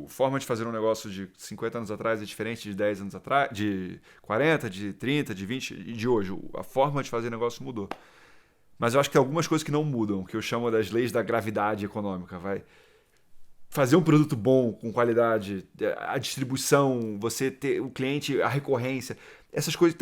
forma de fazer um negócio de 50 anos atrás é diferente de 10 anos atrás, de 40, de 30, de 20 e de hoje. A forma de fazer negócio mudou. Mas eu acho que tem algumas coisas que não mudam, que eu chamo das leis da gravidade econômica. Vai fazer um produto bom, com qualidade, a distribuição, você ter o cliente, a recorrência, essas coisas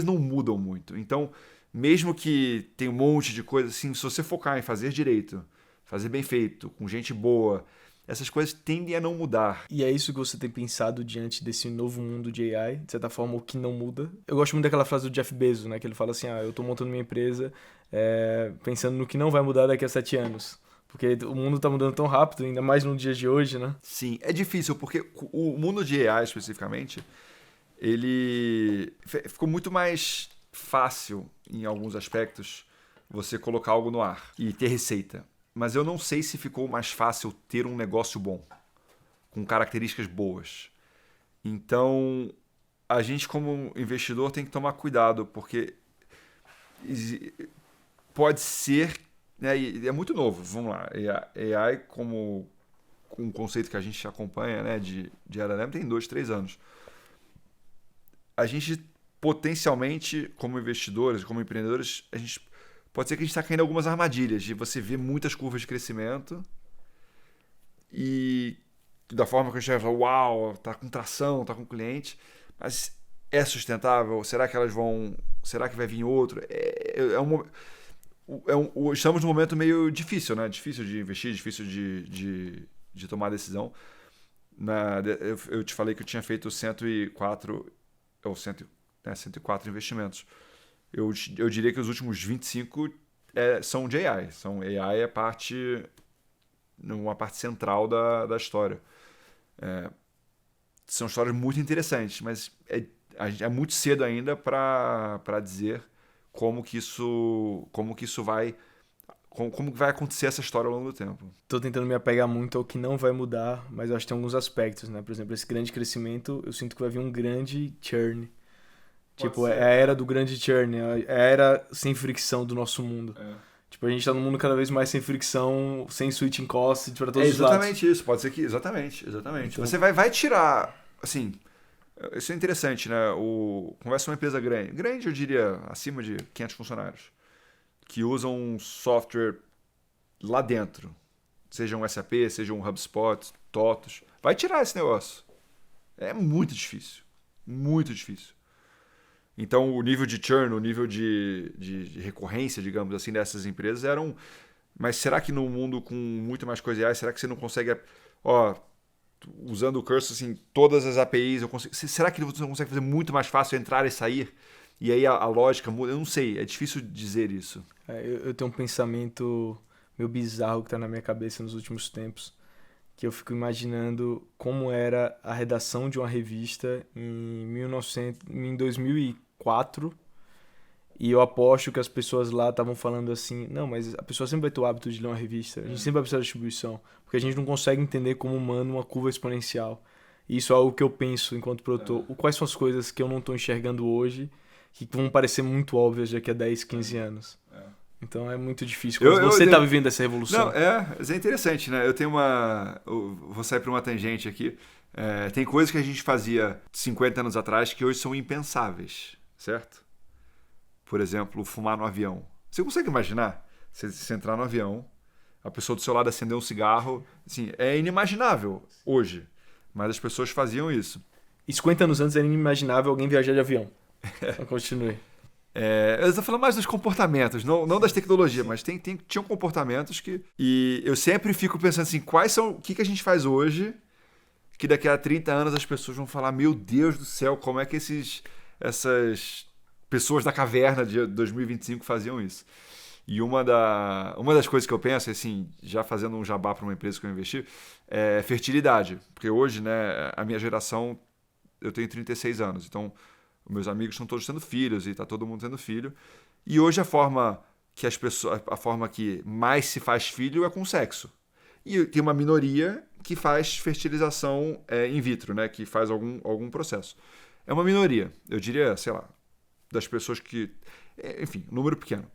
não mudam muito. Então, mesmo que tenha um monte de coisas, assim, se você focar em fazer direito, fazer bem feito, com gente boa, essas coisas tendem a não mudar. E é isso que você tem pensado diante desse novo mundo de AI? De certa forma, o que não muda? Eu gosto muito daquela frase do Jeff Bezos, né? Que ele fala assim, eu tô montando minha empresa pensando no que não vai mudar daqui a 7 anos. Porque o mundo tá mudando tão rápido, ainda mais no dia de hoje, né? Sim, é difícil, porque o mundo de AI especificamente, ele ficou muito mais fácil, em alguns aspectos, você colocar algo no ar e ter receita. Mas eu não sei se ficou mais fácil ter um negócio bom, com características boas. Então, a gente como investidor tem que tomar cuidado, porque pode ser, né, e é muito novo, vamos lá, AI como um conceito que a gente acompanha, né, de LLM tem 2, 3 anos. A gente potencialmente, como investidores, como empreendedores, pode ser que a gente está caindo em algumas armadilhas de você ver muitas curvas de crescimento e da forma que a gente vai falar, uau, tá com tração, tá com cliente, mas é sustentável? Será que elas vão... Será que vai vir outro? Estamos num momento meio difícil, né? Difícil de investir, difícil de tomar decisão. Eu te falei que eu tinha feito 104 investimentos. Eu diria que os últimos 25 são de AI. AI é uma parte central da história. São histórias muito interessantes, mas é muito cedo ainda para dizer como que isso vai... Como que vai acontecer essa história ao longo do tempo. Tô tentando me apegar muito ao que não vai mudar, mas eu acho que tem alguns aspectos, né? Por exemplo, esse grande crescimento, eu sinto que vai vir um grande churn. Tipo, é a era do grande churn, é a era sem fricção do nosso mundo. Tipo, a gente tá num mundo cada vez mais sem fricção, sem switching cost para todos os lados. Exatamente isso, pode ser que... Exatamente. Então, você vai tirar... Assim, isso é interessante, né? Conversa com uma empresa grande, eu diria, acima de 500 funcionários, que usam um software lá dentro, seja um SAP, seja um HubSpot, TOTOS, vai tirar esse negócio. É muito difícil. Muito difícil. Então, o nível de churn, o nível de recorrência, digamos assim, dessas empresas eram... Mas será que no mundo com muito mais coisa AI, será que você não consegue... Usando o Cursor, assim, todas as APIs, será que você não consegue fazer muito mais fácil entrar e sair? E aí a lógica muda? Eu não sei, é difícil dizer isso. Eu tenho um pensamento meio bizarro que tá na minha cabeça nos últimos tempos, que eu fico imaginando como era a redação de uma revista em 2004 E eu aposto que as pessoas lá estavam falando assim, não, mas a pessoa sempre vai ter o hábito de ler uma revista, a gente sempre vai precisar de distribuição, porque a gente não consegue entender como humano uma curva exponencial. E isso é algo que eu penso enquanto produtor. Quais são as coisas que eu não estou enxergando hoje que vão parecer muito óbvias daqui a 10, 15 anos? Então é muito difícil. Quando você está vivendo essa revolução. Não, é interessante, né? Eu tenho vou sair para uma tangente aqui. Tem coisas que a gente fazia 50 anos atrás que hoje são impensáveis, certo? Por exemplo, fumar no avião. Você consegue imaginar? Você entrar no avião, a pessoa do seu lado acender um cigarro. Assim, é inimaginável hoje. Mas as pessoas faziam isso. E 50 anos antes era inimaginável alguém viajar de avião. Então continue. Eu estou falando mais dos comportamentos, não das tecnologias, mas tinham comportamentos que... E eu sempre fico pensando assim, o que a gente faz hoje que daqui a 30 anos as pessoas vão falar, meu Deus do céu, como é que essas pessoas da caverna de 2025 faziam isso? E uma das coisas que eu penso, assim, já fazendo um jabá para uma empresa que eu investi, é fertilidade. Porque hoje, né, a minha geração, eu tenho 36 anos, então meus amigos estão todos tendo filhos e está todo mundo tendo filho. E hoje a forma que mais se faz filho é com sexo. E tem uma minoria que faz fertilização in vitro, né, que faz algum processo. É uma minoria, eu diria, sei lá, das pessoas que... Enfim, um número pequeno.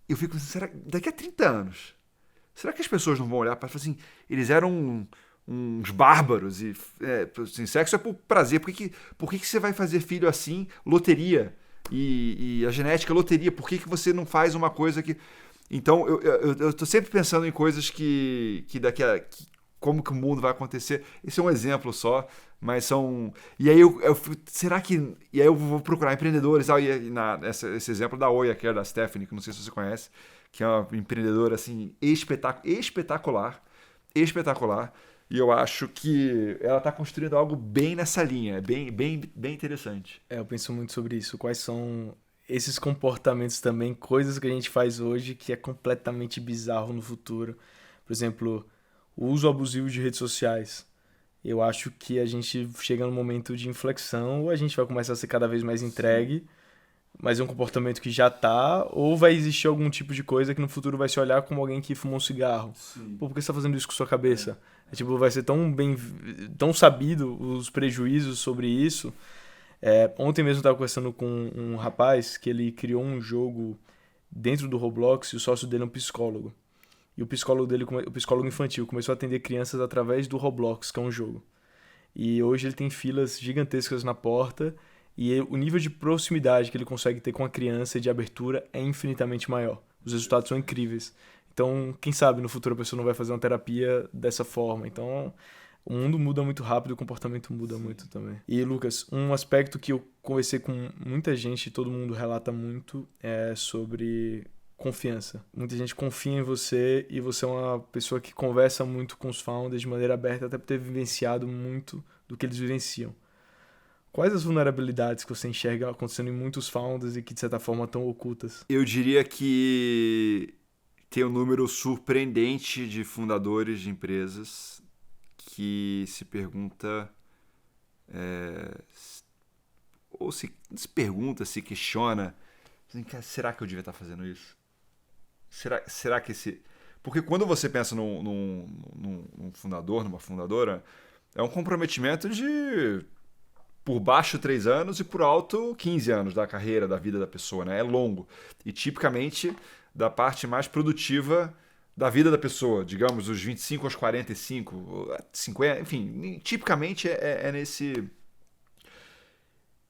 Eu fico pensando, daqui a 30 anos, será que as pessoas não vão olhar para falar assim, eles eram uns bárbaros e assim, sexo é por prazer, por que você vai fazer filho assim, loteria, e a genética loteria, por que você não faz uma coisa que... Então eu tô sempre pensando em coisas que como que o mundo vai acontecer. Esse é um exemplo só, mas são... E aí será que... E aí eu vou procurar empreendedores. Esse exemplo da Oya, que é da Stephanie, que não sei se você conhece, que é uma empreendedora assim, espetacular. E eu acho que ela está construindo algo bem nessa linha, bem interessante. Eu penso muito sobre isso. Quais são esses comportamentos também, coisas que a gente faz hoje que é completamente bizarro no futuro. Por exemplo, o uso abusivo de redes sociais. Eu acho que a gente chega num momento de inflexão, ou a gente vai começar a ser cada vez mais entregue, mas é um comportamento que já tá, ou vai existir algum tipo de coisa que no futuro vai se olhar como alguém que fumou um cigarro. Pô, por que você tá fazendo isso com sua cabeça? Vai ser tão sabido os prejuízos sobre isso. Ontem mesmo eu tava conversando com um rapaz que ele criou um jogo dentro do Roblox e o sócio dele é um psicólogo. E o psicólogo dele, o psicólogo infantil, começou a atender crianças através do Roblox, que é um jogo. E hoje ele tem filas gigantescas na porta e o nível de proximidade que ele consegue ter com a criança e de abertura é infinitamente maior. Os resultados são incríveis. Então, quem sabe no futuro a pessoa não vai fazer uma terapia dessa forma. Então, o mundo muda muito rápido, o comportamento muda muito também. E, Lucas, um aspecto que eu conversei com muita gente, todo mundo relata muito, é sobre confiança. Muita gente confia em você e você é uma pessoa que conversa muito com os founders de maneira aberta, até por ter vivenciado muito do que eles vivenciam. Quais as vulnerabilidades que você enxerga acontecendo em muitos founders e que, de certa forma, estão ocultas? Eu diria que tem um número surpreendente de fundadores de empresas que se pergunta... ou se pergunta, se questiona, será que eu devia estar fazendo isso? Será que esse... Porque quando você pensa num fundador, numa fundadora, é um comprometimento de por baixo 3 anos e por alto 15 anos da carreira, da vida da pessoa, né? É longo. E tipicamente da parte mais produtiva da vida da pessoa, digamos, dos 25 aos 45, 50, enfim, tipicamente é nesse...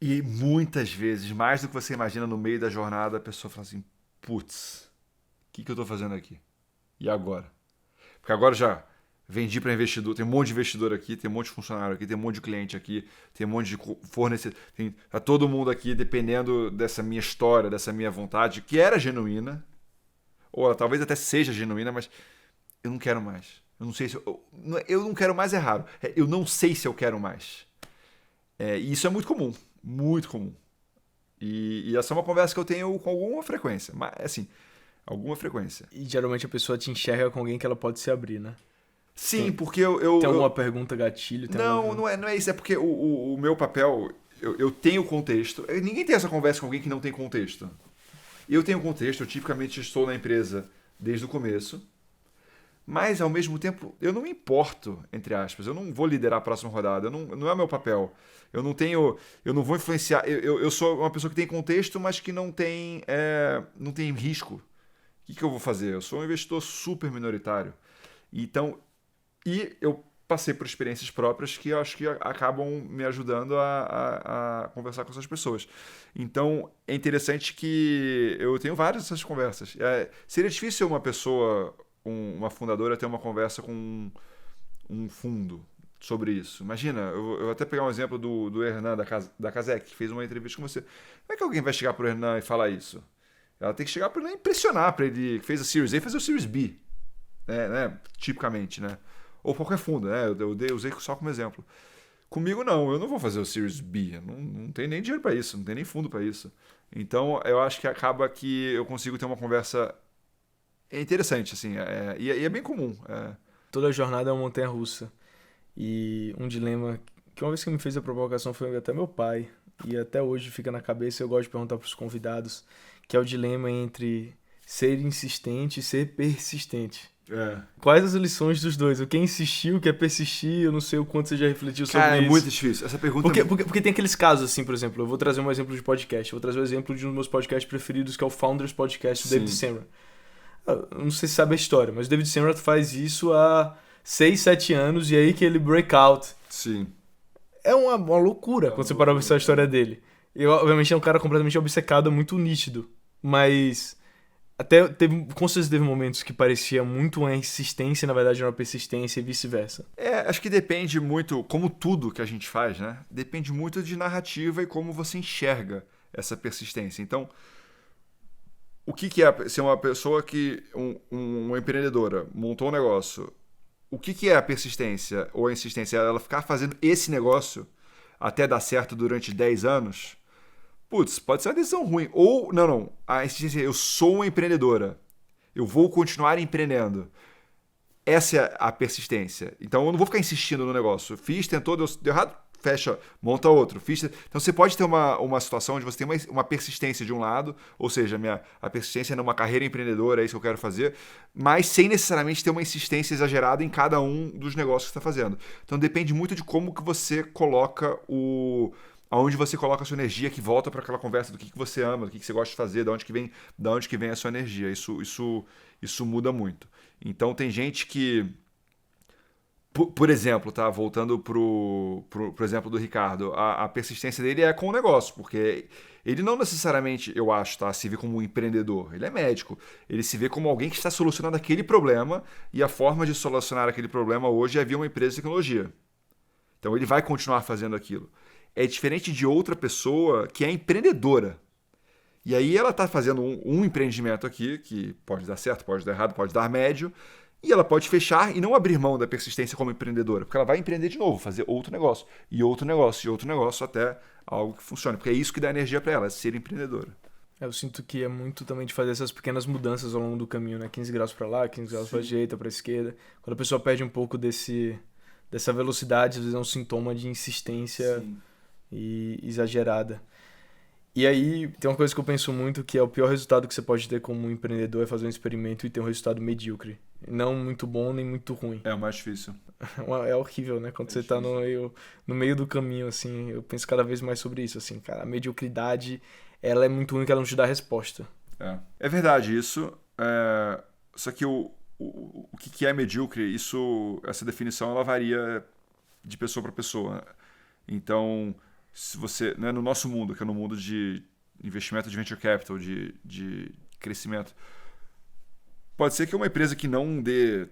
E muitas vezes, mais do que você imagina, no meio da jornada, a pessoa fala assim, putz, o que eu estou fazendo aqui? E agora? Porque agora já vendi para investidor, tem um monte de investidor aqui, tem um monte de funcionário aqui, tem um monte de cliente aqui, tem um monte de fornecedor, tá todo mundo aqui dependendo dessa minha história, dessa minha vontade, que era genuína, ou ela talvez até seja genuína, mas eu não quero mais. Eu não sei se eu não quero mais, é raro. Eu não sei se eu quero mais. E isso é muito comum. Muito comum. E essa é uma conversa que eu tenho com alguma frequência. Mas, assim, alguma frequência. E geralmente a pessoa te enxerga com alguém que ela pode se abrir, né? Sim, porque eu... Tem alguma pergunta gatilho? Não é isso. É porque o meu papel... Eu tenho contexto. Ninguém tem essa conversa com alguém que não tem contexto. Eu tenho um contexto, eu tipicamente estou na empresa desde o começo, mas ao mesmo tempo eu não me importo, entre aspas, eu não vou liderar a próxima rodada, não é o meu papel. Eu não vou influenciar, eu sou uma pessoa que tem contexto, mas que não tem risco. O que eu vou fazer? Eu sou um investidor super minoritário. Então, e eu passei por experiências próprias que eu acho que acabam me ajudando a conversar com essas pessoas. Então, é interessante que eu tenho várias dessas conversas. Seria difícil uma pessoa, uma fundadora, ter uma conversa com um fundo sobre isso. Imagina, eu vou até pegar um exemplo do Hernan, da Kazek, que fez uma entrevista com você. Como é que alguém vai chegar pro Hernan e falar isso? Ela tem que chegar para ele impressionar, para ele que fez a Series A fazer o Series B, né? Tipicamente, né? Ou qualquer fundo, né? Eu usei só como exemplo. Comigo não, eu não vou fazer o Series B, não tem nem dinheiro para isso, não tem nem fundo para isso. Então eu acho que acaba que eu consigo ter uma conversa interessante, assim, e é bem comum. Toda jornada é uma montanha-russa. E um dilema que uma vez que me fez a provocação foi até meu pai, e até hoje fica na cabeça, eu gosto de perguntar para os convidados, que é o dilema entre ser insistente e ser persistente. Quais as lições dos dois? O que é insistir, o que é persistir? Eu não sei o quanto você já refletiu sobre isso. É muito difícil. Essa pergunta porque tem aqueles casos, assim, por exemplo, eu vou trazer um exemplo de podcast. Eu vou trazer o exemplo de um dos meus podcasts preferidos, que é o Founders Podcast, do David Senra. Eu não sei se sabe a história, mas o David Senra faz isso há 6, 7 anos, e aí que ele break out. Sim. É uma loucura quando você para pra pensar a história dele. E, obviamente, é um cara completamente obcecado, muito nítido. Mas até com certeza teve momentos que parecia muito uma insistência e na verdade era uma persistência e vice-versa. Acho que depende muito, como tudo que a gente faz, né? Depende muito de narrativa e como você enxerga essa persistência. Então, o que é ser uma pessoa uma empreendedora, montou um negócio? O que é a persistência ou a insistência? Ela ficar fazendo esse negócio até dar certo durante 10 anos? Putz, pode ser uma decisão ruim. Ou, não. A insistência é: eu sou uma empreendedora. Eu vou continuar empreendendo. Essa é a persistência. Então, eu não vou ficar insistindo no negócio. Fiz, tentou, deu errado, fecha, monta outro. Então, você pode ter uma situação onde você tem uma persistência de um lado, ou seja, a persistência numa carreira empreendedora, é isso que eu quero fazer, mas sem necessariamente ter uma insistência exagerada em cada um dos negócios que você está fazendo. Então, depende muito de como que você coloca aonde você coloca a sua energia, que volta para aquela conversa do que você ama, do que você gosta de fazer, de onde que vem a sua energia. Isso muda muito. Então tem gente que, por exemplo, tá, voltando pro exemplo do Ricardo, a persistência dele é com o negócio, porque ele não necessariamente, eu acho, tá, se vê como um empreendedor. Ele é médico. Ele se vê como alguém que está solucionando aquele problema, e a forma de solucionar aquele problema hoje é via uma empresa de tecnologia. Então ele vai continuar fazendo aquilo. É diferente de outra pessoa que é empreendedora. E aí ela está fazendo um empreendimento aqui, que pode dar certo, pode dar errado, pode dar médio, e ela pode fechar e não abrir mão da persistência como empreendedora, porque ela vai empreender de novo, fazer outro negócio, e outro negócio, e outro negócio, até algo que funcione. Porque é isso que dá energia para ela, ser empreendedora. Eu sinto que é muito também de fazer essas pequenas mudanças ao longo do caminho, né? 15 graus para lá, 15 graus para a direita, para a esquerda. Quando a pessoa perde um pouco dessa velocidade, às vezes é um sintoma de insistência. Sim. E exagerada. E aí, tem uma coisa que eu penso muito, que é o pior resultado que você pode ter como empreendedor é fazer um experimento e ter um resultado medíocre. Não muito bom, nem muito ruim. É o mais difícil. É horrível, né? Quando você tá no meio do caminho, assim, eu penso cada vez mais sobre isso, assim, cara. A mediocridade, ela é muito ruim, que ela não te dá resposta. É verdade isso. Só que o que é medíocre, essa definição, ela varia de pessoa para pessoa. Então, se você, né, no nosso mundo, que é no mundo de investimento de venture capital, de crescimento, pode ser que uma empresa que não dê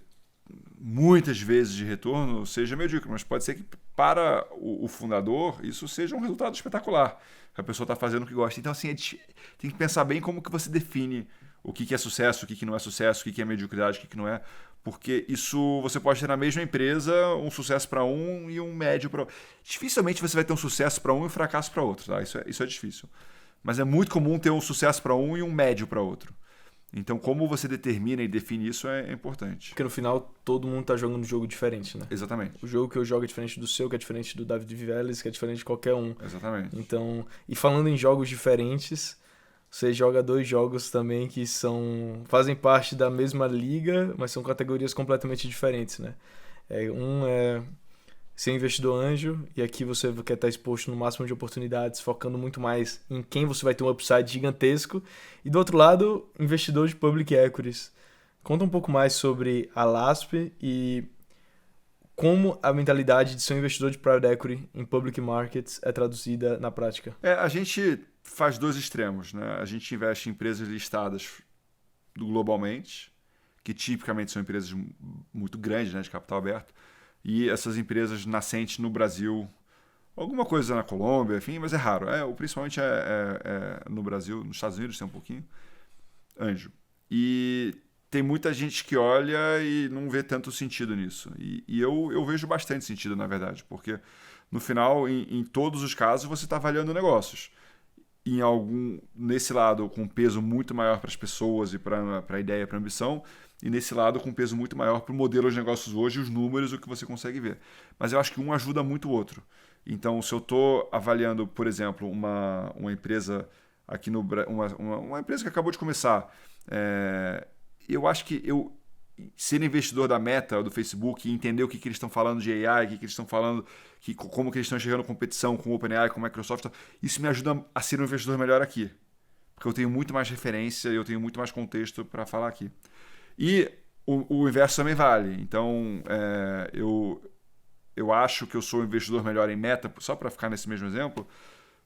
muitas vezes de retorno seja medíocre, mas pode ser que para o fundador isso seja um resultado espetacular. A pessoa está fazendo o que gosta. Então, assim, tem que pensar bem como que você define o que é sucesso, o que não é sucesso, o que é mediocridade, o que não é. Porque isso você pode ter na mesma empresa um sucesso para um e um médio para outro. Dificilmente você vai ter um sucesso para um e um fracasso para outro. Tá? Isso é difícil. Mas é muito comum ter um sucesso para um e um médio para outro. Então, como você determina e define isso é importante. Porque no final, todo mundo tá jogando um jogo diferente, né? Exatamente. O jogo que eu jogo é diferente do seu, que é diferente do David Vélez, que é diferente de qualquer um. Exatamente. Então, e falando em jogos diferentes, você joga 2 jogos também que fazem parte da mesma liga, mas são categorias completamente diferentes, né? Um é ser investidor anjo, e aqui você quer estar exposto no máximo de oportunidades, focando muito mais em quem você vai ter um upside gigantesco. E do outro lado, investidor de public equities. Conta um pouco mais sobre a LASP e como a mentalidade de ser um investidor de private equity em public markets é traduzida na prática. A gente faz 2 extremos, né? A gente investe em empresas listadas globalmente, que tipicamente são empresas muito grandes, né, de capital aberto, e essas empresas nascentes no Brasil, alguma coisa na Colômbia, enfim, mas é raro. Principalmente no Brasil, nos Estados Unidos tem um pouquinho, anjo. E tem muita gente que olha e não vê tanto sentido nisso. E eu vejo bastante sentido, na verdade, porque no final, em todos os casos, você está avaliando negócios. Nesse lado, com peso muito maior para as pessoas e para a ideia, para a ambição, e nesse lado, com peso muito maior para o modelo de negócios hoje, os números, o que você consegue ver. Mas eu acho que um ajuda muito o outro. Então, se eu estou avaliando, por exemplo, uma empresa aqui no uma empresa que acabou de começar, eu acho que ser investidor da Meta ou do Facebook e entender o que eles estão falando de AI, o que eles estão falando, como que eles estão chegando competição com o OpenAI, com a Microsoft, isso me ajuda a ser um investidor melhor aqui. Porque eu tenho muito mais referência e eu tenho muito mais contexto para falar aqui. E o inverso também vale. Então, eu acho que eu sou um investidor melhor em Meta, só para ficar nesse mesmo exemplo,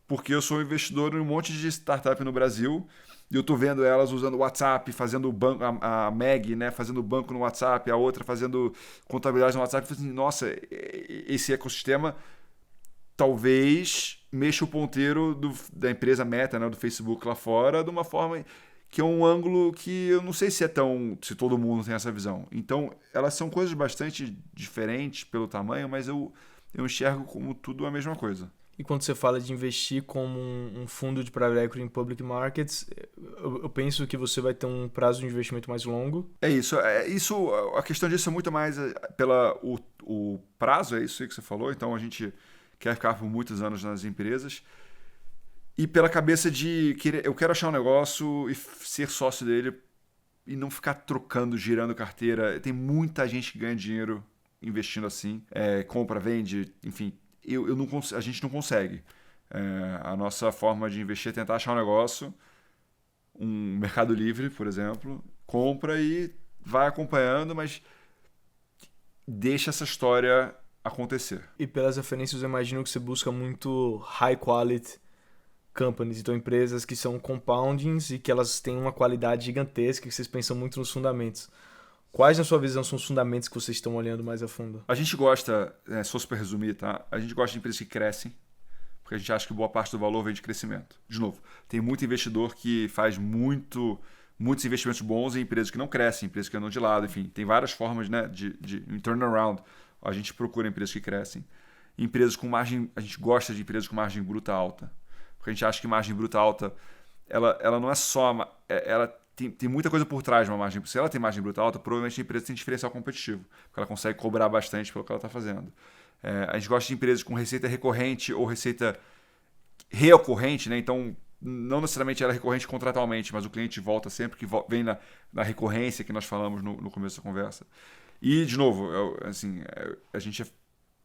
porque eu sou investidor em um monte de startup no Brasil e eu estou vendo elas usando o WhatsApp, fazendo banco, a Meg, né, fazendo banco no WhatsApp, a outra fazendo contabilidade no WhatsApp. Assim, nossa, esse ecossistema talvez mexa o ponteiro da empresa Meta, né, do Facebook lá fora, de uma forma que é um ângulo que eu não sei se se todo mundo tem essa visão. Então, elas são coisas bastante diferentes pelo tamanho, mas eu enxergo como tudo a mesma coisa. E quando você fala de investir como um fundo de private equity em public markets, eu penso que você vai ter um prazo de investimento mais longo. Isso. A questão disso é muito mais o prazo, é isso aí que você falou. Então, a gente quer ficar por muitos anos nas empresas. E pela cabeça de eu quero achar um negócio e ser sócio dele e não ficar trocando, girando carteira. Tem muita gente que ganha dinheiro investindo assim. Compra, vende, enfim. A gente não consegue. A nossa forma de investir é tentar achar um negócio, um Mercado Livre, por exemplo, compra e vai acompanhando, mas deixa essa história acontecer. E pelas referências, eu imagino que você busca muito high quality companies, então empresas que são compoundings e que elas têm uma qualidade gigantesca, que vocês pensam muito nos fundamentos. Quais, na sua visão, são os fundamentos que vocês estão olhando mais a fundo? A gente gosta, só super resumir, tá? A gente gosta de empresas que crescem, porque a gente acha que boa parte do valor vem de crescimento. De novo, tem muito investidor que faz muitos investimentos bons em empresas que não crescem, empresas que andam de lado, enfim. Tem várias formas, né, de turnaround. A gente procura empresas que crescem. Empresas com margem, a gente gosta de empresas com margem bruta alta, porque a gente acha que margem bruta alta, ela não é só... Ela tem muita coisa por trás de uma margem. Se ela tem margem bruta alta, provavelmente a empresa tem diferencial competitivo, porque ela consegue cobrar bastante pelo que ela está fazendo. A gente gosta de empresas com receita recorrente ou receita reocorrente, né? Então, não necessariamente ela é recorrente contratualmente, mas o cliente volta sempre, que vem na recorrência que nós falamos no começo da conversa. E, de novo, a gente é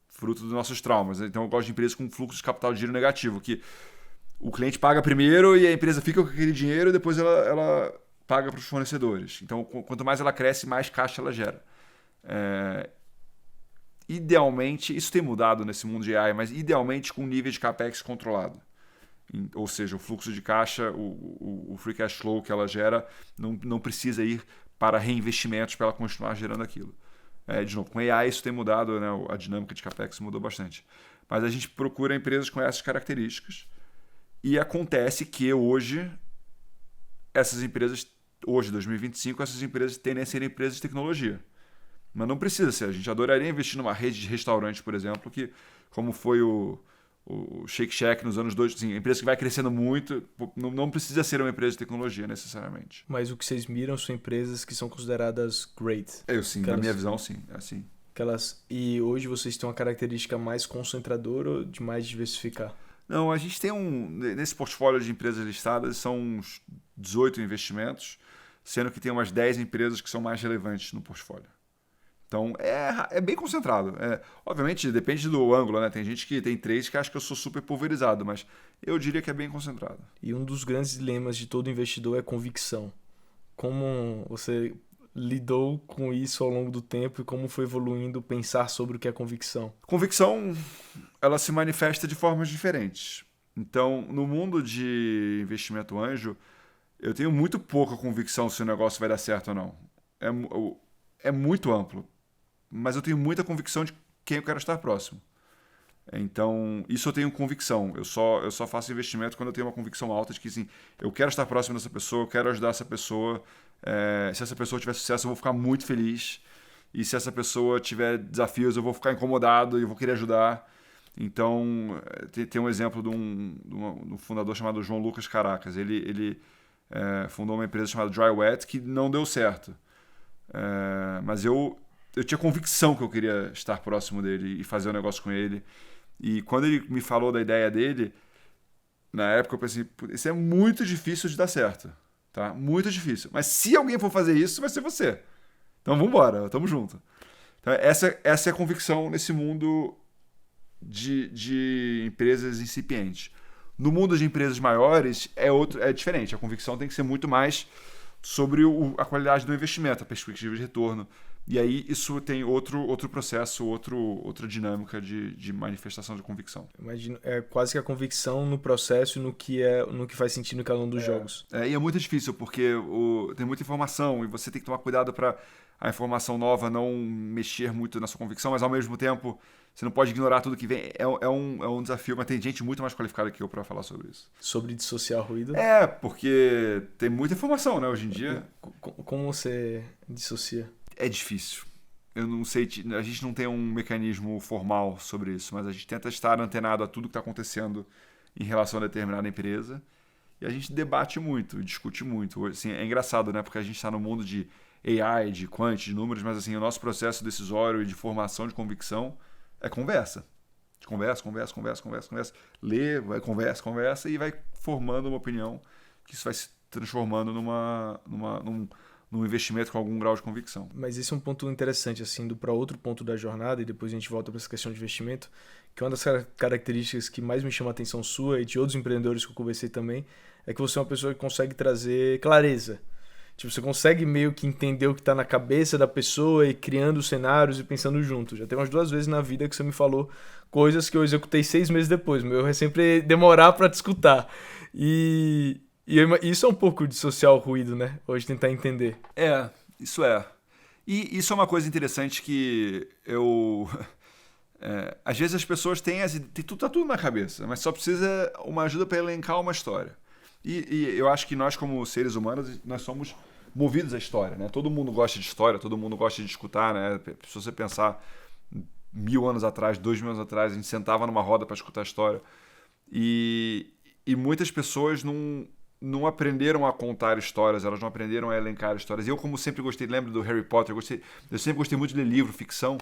fruto dos nossos traumas, né? Então eu gosto de empresas com fluxo de capital de giro negativo, que o cliente paga primeiro e a empresa fica com aquele dinheiro e depois ela paga para os fornecedores. Então, quanto mais ela cresce, mais caixa ela gera. Idealmente, isso tem mudado nesse mundo de AI, mas idealmente com nível de CAPEX controlado. Ou seja, o fluxo de caixa, o free cash flow que ela gera, não precisa ir para reinvestimentos para ela continuar gerando aquilo. De novo, com AI isso tem mudado, né? A dinâmica de CAPEX mudou bastante. Mas a gente procura empresas com essas características e acontece que hoje, essas empresas, 2025, essas empresas tendem a ser empresas de tecnologia. Mas não precisa ser. A gente adoraria investir numa rede de restaurantes, por exemplo, que, como foi o Shake Shack nos anos 2000, assim, empresa que vai crescendo muito, não precisa ser uma empresa de tecnologia necessariamente. Mas o que vocês miram são empresas que são consideradas great. Sim, na minha visão, sim. Assim. E hoje vocês têm uma característica mais concentradora ou de mais diversificar? Não, a gente tem nesse portfólio de empresas listadas, são uns 18 investimentos, sendo que tem umas 10 empresas que são mais relevantes no portfólio. Então, é bem concentrado. Obviamente, depende do ângulo, né? Tem gente que tem três que acha que eu sou super pulverizado, mas eu diria que é bem concentrado. E um dos grandes dilemas de todo investidor é convicção. Como você lidou com isso ao longo do tempo e como foi evoluindo pensar sobre o que é convicção? Convicção, ela se manifesta de formas diferentes. Então, no mundo de investimento anjo, eu tenho muito pouca convicção se o negócio vai dar certo ou não. É muito amplo. Mas eu tenho muita convicção de quem eu quero estar próximo. Então, isso eu tenho convicção. Eu só faço investimento quando eu tenho uma convicção alta de que, assim, eu quero estar próximo dessa pessoa, eu quero ajudar essa pessoa. Se essa pessoa tiver sucesso, eu vou ficar muito feliz. E se essa pessoa tiver desafios, eu vou ficar incomodado e eu vou querer ajudar. Então, tem um exemplo de um fundador chamado João Lucas Caracas. Ele fundou uma empresa chamada Dry Wet que não deu certo. Mas eu tinha convicção que eu queria estar próximo dele e fazer um negócio com ele. E quando ele me falou da ideia dele, na época eu pensei, isso é muito difícil de dar certo, tá? Muito difícil. Mas se alguém for fazer isso, vai ser você. Então vamos embora, tamo junto. Então, essa é a convicção nesse mundo de empresas incipientes. No mundo de empresas maiores é diferente. A convicção tem que ser muito mais sobre a qualidade do investimento, a perspectiva de retorno. E aí isso tem outro processo, outra dinâmica de manifestação de convicção. Imagino, é quase que a convicção no processo e no que faz sentido em cada um dos jogos. E é muito difícil, porque tem muita informação e você tem que tomar cuidado para a informação nova não mexer muito na sua convicção, mas ao mesmo tempo você não pode ignorar tudo que vem. É um desafio, mas tem gente muito mais qualificada que eu para falar sobre isso. Sobre dissociar ruído? Porque tem muita informação, né, hoje em dia. Como você dissocia? É difícil. Eu não sei, a gente não tem um mecanismo formal sobre isso, mas a gente tenta estar antenado a tudo que está acontecendo em relação a determinada empresa e a gente debate muito, discute muito. Assim, é engraçado, né? Porque a gente está no mundo de AI, de quant, de números, mas assim, o nosso processo decisório e de formação de convicção é conversa. Conversa. Lê, vai, conversa e vai formando uma opinião que isso vai se transformando num investimento com algum grau de convicção. Mas esse é um ponto interessante, assim, indo para outro ponto da jornada, e depois a gente volta para essa questão de investimento, que uma das características que mais me chama a atenção sua e de outros empreendedores que eu conversei também, é que você é uma pessoa que consegue trazer clareza. Tipo, você consegue meio que entender o que está na cabeça da pessoa e criando cenários e pensando junto. Já tem umas 2 vezes na vida que você me falou coisas que eu executei 6 meses depois. Meu erro é sempre demorar para te escutar. E isso é um pouco de social ruído, né? Hoje tentar entender. Isso é. E isso é uma coisa interessante que eu... às vezes as pessoas têm tá tudo na cabeça, mas só precisa uma ajuda para elencar uma história. E eu acho que nós, como seres humanos, nós somos movidos à história, né? Todo mundo gosta de história, todo mundo gosta de escutar, né? Se você pensar 1000 anos atrás, 2000 anos atrás, a gente sentava numa roda para escutar a história. E muitas pessoas não aprenderam a contar histórias, elas não aprenderam a elencar histórias. Eu, como sempre gostei, lembro do Harry Potter, eu sempre gostei muito de ler livro, ficção.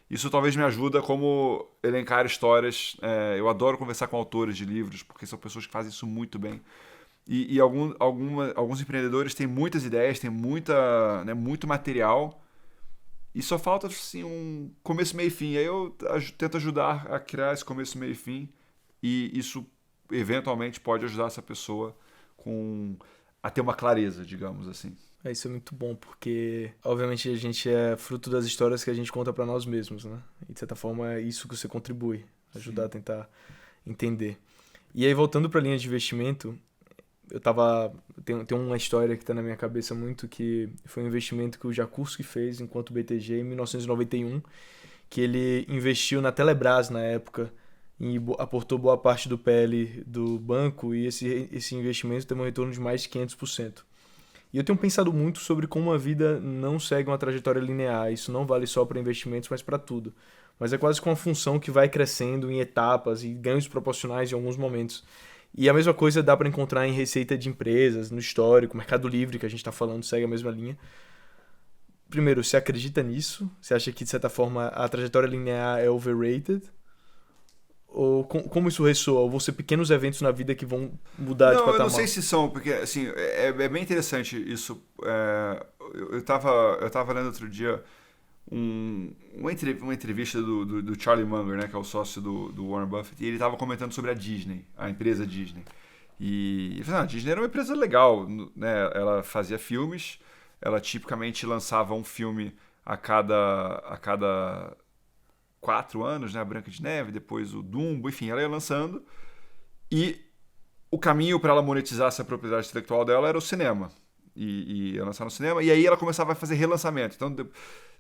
Isso talvez me ajuda como elencar histórias. Eu adoro conversar com autores de livros, porque são pessoas que fazem isso muito bem. E alguns empreendedores têm muitas ideias, têm muito material, e só falta assim, um começo, meio e fim. Aí eu tento ajudar a criar esse começo, meio e fim, e isso eventualmente pode ajudar essa pessoa a ter uma clareza, digamos assim. Isso é muito bom, porque obviamente a gente é fruto das histórias que a gente conta para nós mesmos, né? E de certa forma é isso que você contribui, ajudar a tentar entender. E aí, voltando para a linha de investimento, tem uma história que está na minha cabeça muito, que foi um investimento que o Jacuski fez enquanto BTG em 1991, que ele investiu na Telebrás na época, e aportou boa parte do PL do banco, e esse investimento teve um retorno de mais de 500%. E eu tenho pensado muito sobre como a vida não segue uma trajetória linear. Isso não vale só para investimentos, mas para tudo. Mas é quase que uma função que vai crescendo em etapas e ganhos proporcionais em alguns momentos. E a mesma coisa dá para encontrar em receita de empresas, no histórico, Mercado Livre, que a gente está falando, segue a mesma linha. Primeiro, você acredita nisso? Você acha que, de certa forma, a trajetória linear é overrated? Ou como isso ressoa? Ou vão ser pequenos eventos na vida que vão mudar de Não, eu patamar? não sei se são, porque assim, é bem interessante isso. Eu tava lendo outro dia uma entrevista do Charlie Munger, né, que é o sócio do Warren Buffett, e ele estava comentando sobre a Disney, a empresa Disney. E ele falou, a Disney era uma empresa legal, né? Ela fazia filmes, ela tipicamente lançava um filme a cada 4 anos, né? A Branca de Neve, depois o Dumbo, enfim, ela ia lançando. E o caminho para ela monetizar essa propriedade intelectual dela era o cinema. E ia lançar no cinema, e aí ela começava a fazer relançamento. Então, em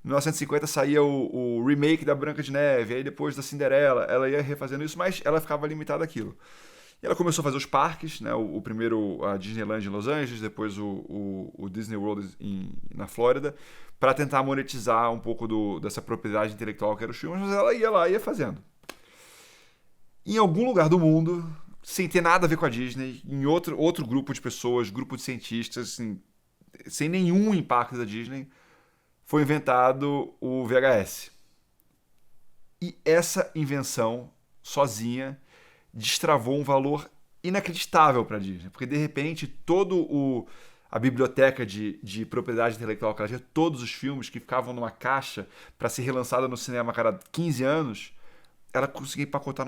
1950 saía o remake da Branca de Neve, aí depois da Cinderela, ela ia refazendo isso, mas ela ficava limitada àquilo. E ela começou a fazer os parques, né? O primeiro a Disneyland em Los Angeles, depois o Disney World na Flórida, para tentar monetizar um pouco dessa propriedade intelectual que era os filmes, mas ela ia lá e ia fazendo. Em algum lugar do mundo, sem ter nada a ver com a Disney, em outro grupo de pessoas, grupo de cientistas, assim, sem nenhum impacto da Disney, foi inventado o VHS. E essa invenção, sozinha, destravou um valor inacreditável para a Disney, porque de repente a biblioteca de propriedade intelectual que ela tinha, todos os filmes que ficavam numa caixa para ser relançada no cinema a cada 15 anos, ela conseguia empacotar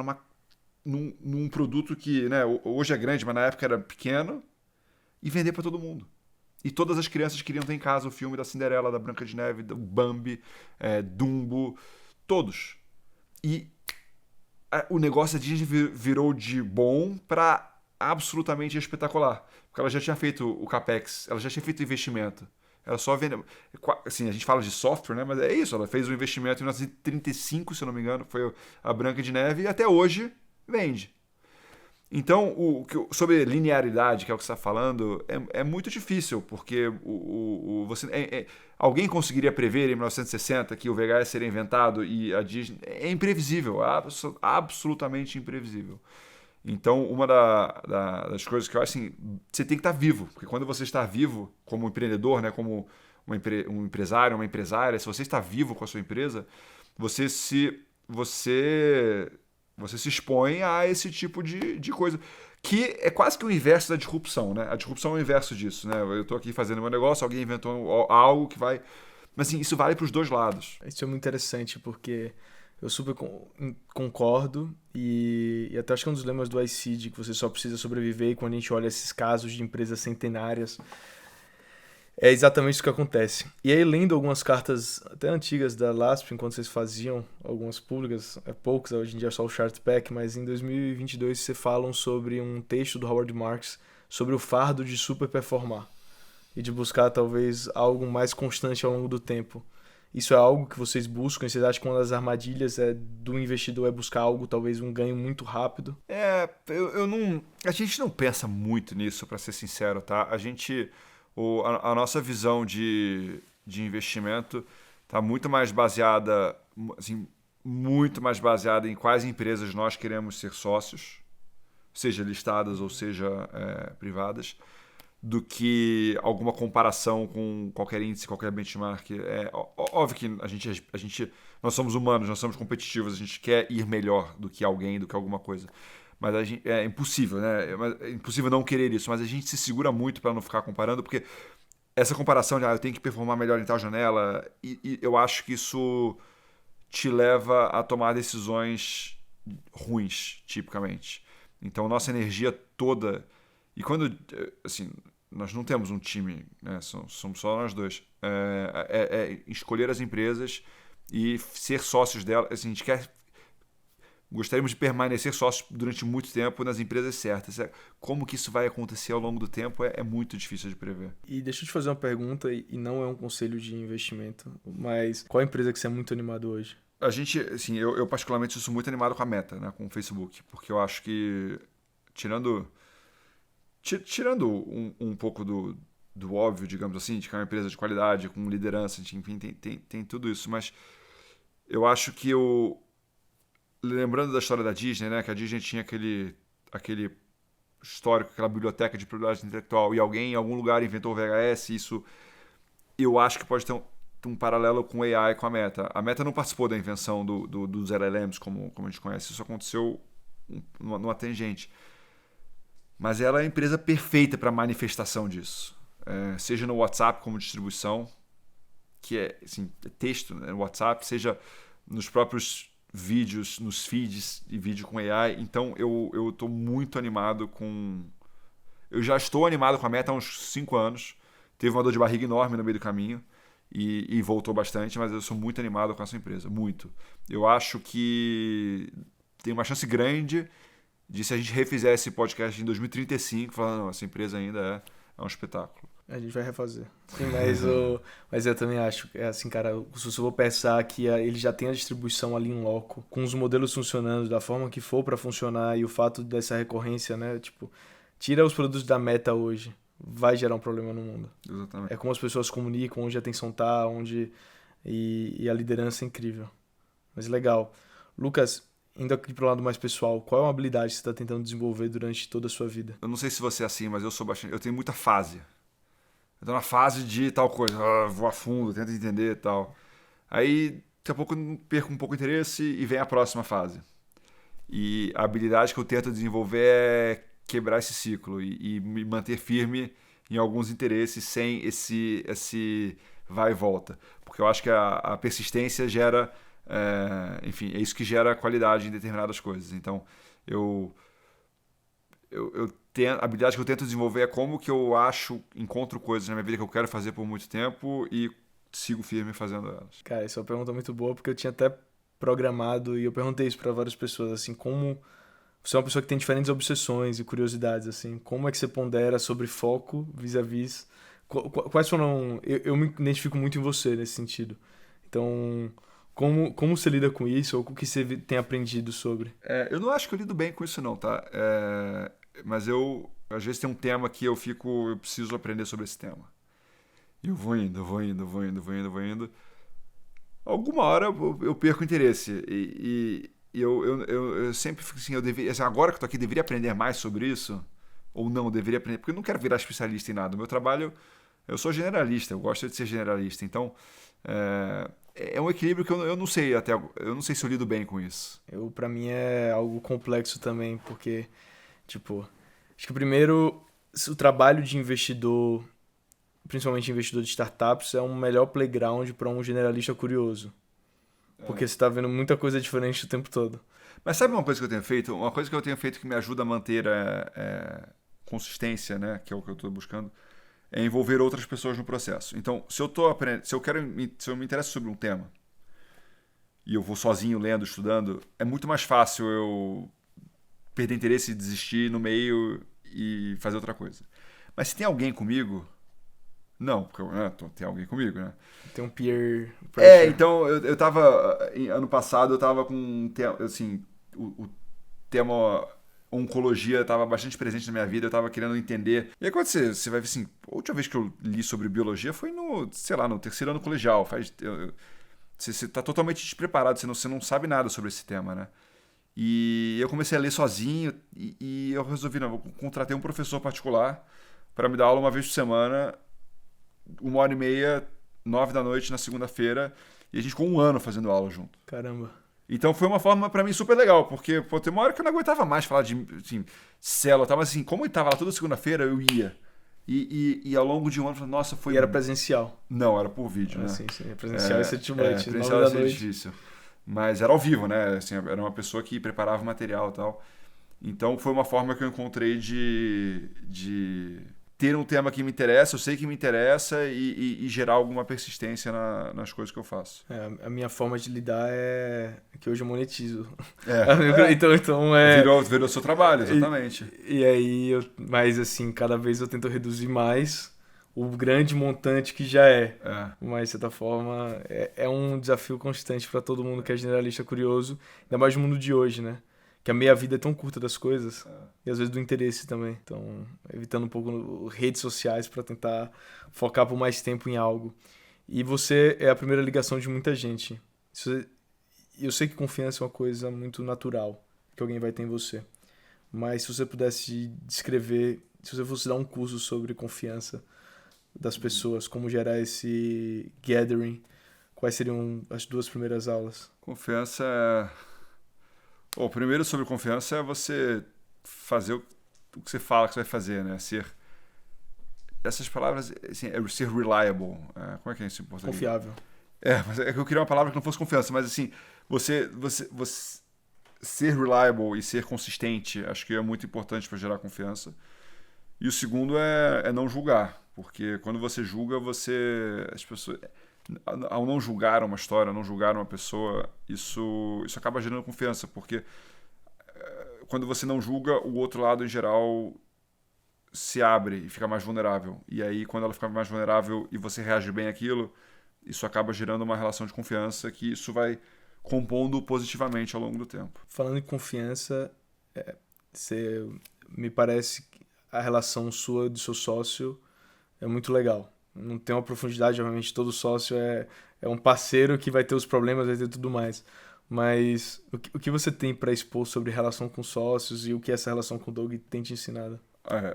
num produto que, né, hoje é grande, mas na época era pequeno, e vender para todo mundo. E todas as crianças queriam ter em casa o filme da Cinderela, da Branca de Neve, do Bambi, Dumbo, todos. E o negócio da Disney virou de bom para absolutamente espetacular. Porque ela já tinha feito o CAPEX, ela já tinha feito o investimento. Ela só vende. Assim, a gente fala de software, né? Mas é isso, ela fez um investimento em 1935, se eu não me engano, foi a Branca de Neve, e até hoje vende. Então, sobre linearidade, que é o que você está falando, é muito difícil, porque alguém conseguiria prever em 1960 que o VHS seria inventado e a Disney. É imprevisível, absolutamente imprevisível. Então, uma das coisas que eu acho assim, você tem que estar vivo, porque quando você está vivo como empreendedor, né, como um empresário, uma empresária, se você está vivo com a sua empresa, você se expõe a esse tipo de coisa. Que é quase que o inverso da disrupção, né? A disrupção é o inverso disso, né? Eu estou aqui fazendo meu negócio, alguém inventou algo que vai... Mas assim, isso vale para os dois lados. Isso é muito interessante, porque eu super concordo e até acho que é um dos lemas do iSeed, que você só precisa sobreviver, e quando a gente olha esses casos de empresas centenárias, é exatamente isso que acontece. E aí, lendo algumas cartas até antigas da LASP, enquanto vocês faziam algumas públicas, poucas, hoje em dia é só o Chartback, mas em 2022 vocês falam sobre um texto do Howard Marks sobre o fardo de superperformar e de buscar talvez algo mais constante ao longo do tempo. Isso é algo que vocês buscam? Vocês acham que uma das armadilhas do investidor é buscar algo, talvez um ganho muito rápido? Eu não... A gente não pensa muito nisso, para ser sincero, tá? A nossa visão de investimento está muito mais baseada, assim, muito mais baseada em quais empresas nós queremos ser sócios, seja listadas ou seja privadas, do que alguma comparação com qualquer índice, qualquer benchmark. É óbvio que nós somos humanos, nós somos competitivos, a gente quer ir melhor do que alguém, do que alguma coisa. Mas é impossível, né? É impossível não querer isso, mas a gente se segura muito para não ficar comparando, porque essa comparação de eu tenho que performar melhor em tal janela, e eu acho que isso te leva a tomar decisões ruins, tipicamente. Então, nossa energia toda... E quando, assim, nós não temos um time, né? Somos só nós dois. Escolher as empresas e ser sócios delas. Assim, a gente gostaríamos de permanecer sócios durante muito tempo nas empresas certas. Como que isso vai acontecer ao longo do tempo é muito difícil de prever. E deixa eu te fazer uma pergunta, e não é um conselho de investimento, mas qual empresa que você é muito animado hoje? A gente, assim, eu particularmente sou muito animado com a Meta, né? Com o Facebook, porque eu acho que, tirando um pouco do óbvio, digamos assim, de que é uma empresa de qualidade, com liderança, enfim, tem tudo isso, mas eu acho que lembrando da história da Disney, né, que a Disney tinha aquele histórico, aquela biblioteca de propriedade intelectual, e alguém em algum lugar inventou o VHS, isso eu acho que pode ter um paralelo com o AI, com a Meta. A Meta não participou da invenção dos LLMs, como a gente conhece, isso aconteceu numa tangente. Mas ela é a empresa perfeita para manifestação disso. Seja no WhatsApp como distribuição, que é assim, texto, né, no WhatsApp, seja nos próprios vídeos, nos feeds de vídeo com AI. Então eu estou muito animado com... Eu já estou animado com a Meta há uns 5 anos. Teve uma dor de barriga enorme no meio do caminho e voltou bastante, mas eu sou muito animado com essa empresa, muito. Eu acho que tem uma chance grande de, se a gente refizer esse podcast em 2035, falando, não, essa empresa ainda é um espetáculo. A gente vai refazer. Sim, mas eu também acho, assim, cara, se eu vou pensar que ele já tem a distribuição ali em loco, com os modelos funcionando da forma que for para funcionar e o fato dessa recorrência, né, tipo, tira os produtos da Meta hoje, vai gerar um problema no mundo. Exatamente. É como as pessoas comunicam, onde a atenção tá, e a liderança é incrível. Mas legal. Lucas, indo aqui pro lado mais pessoal, qual é uma habilidade que você está tentando desenvolver durante toda a sua vida? Eu não sei se você é assim, mas eu tenho muita fase. Eu tô na fase de tal coisa, vou a fundo, tento entender e tal. Aí, daqui a pouco eu perco um pouco o interesse e vem a próxima fase. E a habilidade que eu tento desenvolver é quebrar esse ciclo e me manter firme em alguns interesses sem esse vai e volta. Porque eu acho que a persistência gera, enfim, é isso que gera qualidade em determinadas coisas. Então, a habilidade que eu tento desenvolver é como que eu encontro coisas na minha vida que eu quero fazer por muito tempo e sigo firme fazendo elas. Cara, essa é uma pergunta muito boa, porque eu tinha até programado e eu perguntei isso para várias pessoas, assim, como você é uma pessoa que tem diferentes obsessões e curiosidades, assim, como é que você pondera sobre foco vis-à-vis, quais foram, eu me identifico muito em você nesse sentido, então, como você lida com isso, ou o que você tem aprendido sobre? Eu não acho que eu lido bem com isso não, tá? Mas às vezes tem um tema que eu preciso aprender sobre esse tema. E eu vou indo. Alguma hora eu perco o interesse. E eu sempre fico assim, agora que eu tô aqui, deveria aprender mais sobre isso? Ou não, deveria aprender? Porque eu não quero virar especialista em nada. O meu trabalho, eu sou generalista, eu gosto de ser generalista. Então, é um equilíbrio que eu não sei eu não sei se eu lido bem com isso. Pra mim é algo complexo também, porque, tipo, acho que primeiro, o trabalho de investidor, principalmente investidor de startups, é um melhor playground para um generalista curioso. Porque você tá vendo muita coisa diferente o tempo todo. Mas sabe uma coisa que eu tenho feito? Uma coisa que eu tenho feito que me ajuda a manter consistência, né? Que é o que eu estou buscando, é envolver outras pessoas no processo. Então, se eu me interesso sobre um tema e eu vou sozinho lendo, estudando, é muito mais fácil eu perder interesse e desistir no meio e fazer outra coisa. Mas se tem alguém comigo, não, porque tem alguém comigo, né? Tem um peer pressure. Então eu tava, ano passado eu tava com, assim, o tema oncologia estava bastante presente na minha vida, eu estava querendo entender. E aí quando você vai ver assim, a última vez que eu li sobre biologia foi no 3º ano colegial. Você está totalmente despreparado, você não sabe nada sobre esse tema, né? E eu comecei a ler sozinho e eu resolvi, não, eu contratei um professor particular para me dar aula uma vez por semana, 1h30, 9 da noite na segunda-feira, e a gente ficou 1 ano fazendo aula junto. Caramba. Então foi uma forma pra mim super legal, porque tem uma hora que eu não aguentava mais falar de assim, célula, tava assim, como eu tava lá toda segunda-feira, eu ia. E ao longo de 1 ano, eu falei, nossa, foi... E era presencial? Não, era por vídeo, né? Sim, presencial ia ser too much, presencial ia ser difícil. Mas era ao vivo, né? Assim, era uma pessoa que preparava o material e tal. Então foi uma forma que eu encontrei de ter um tema que me interessa, eu sei que me interessa e gerar alguma persistência nas coisas que eu faço. A minha forma de lidar é que hoje eu monetizo. Então Virou seu trabalho, exatamente. E aí, mas assim, cada vez eu tento reduzir mais o grande montante que já é. Mas, de certa forma, é um desafio constante para todo mundo que é generalista curioso, ainda mais no mundo de hoje, né? Que a meia-vida é tão curta das coisas e às vezes do interesse também. Então, evitando um pouco redes sociais para tentar focar por mais tempo em algo. E você é a primeira ligação de muita gente. Eu sei que confiança é uma coisa muito natural que alguém vai ter em você. Mas se você pudesse descrever, se você fosse dar um curso sobre confiança das pessoas, como gerar esse gathering, quais seriam as 2 primeiras aulas? Confiança é O primeiro sobre confiança é você fazer o que você fala que você vai fazer, né? Essas palavras, assim, é ser reliable. Como é que é isso em português? Confiável. Mas é que eu queria uma palavra que não fosse confiança, mas assim, você ser reliable e ser consistente, acho que é muito importante para gerar confiança. E o segundo é não julgar, porque quando você julga, as pessoas, ao não julgar uma história, não julgar uma pessoa, isso acaba gerando confiança, porque quando você não julga, o outro lado, em geral, se abre e fica mais vulnerável. E aí, quando ela fica mais vulnerável e você reage bem àquilo, isso acaba gerando uma relação de confiança que isso vai compondo positivamente ao longo do tempo. Falando em confiança, me parece que a relação sua do seu sócio é muito legal. Não tem uma profundidade, obviamente, todo sócio é um parceiro que vai ter os problemas, vai ter tudo mais. Mas o que você tem para expor sobre relação com sócios e o que essa relação com o Doug tem te ensinado?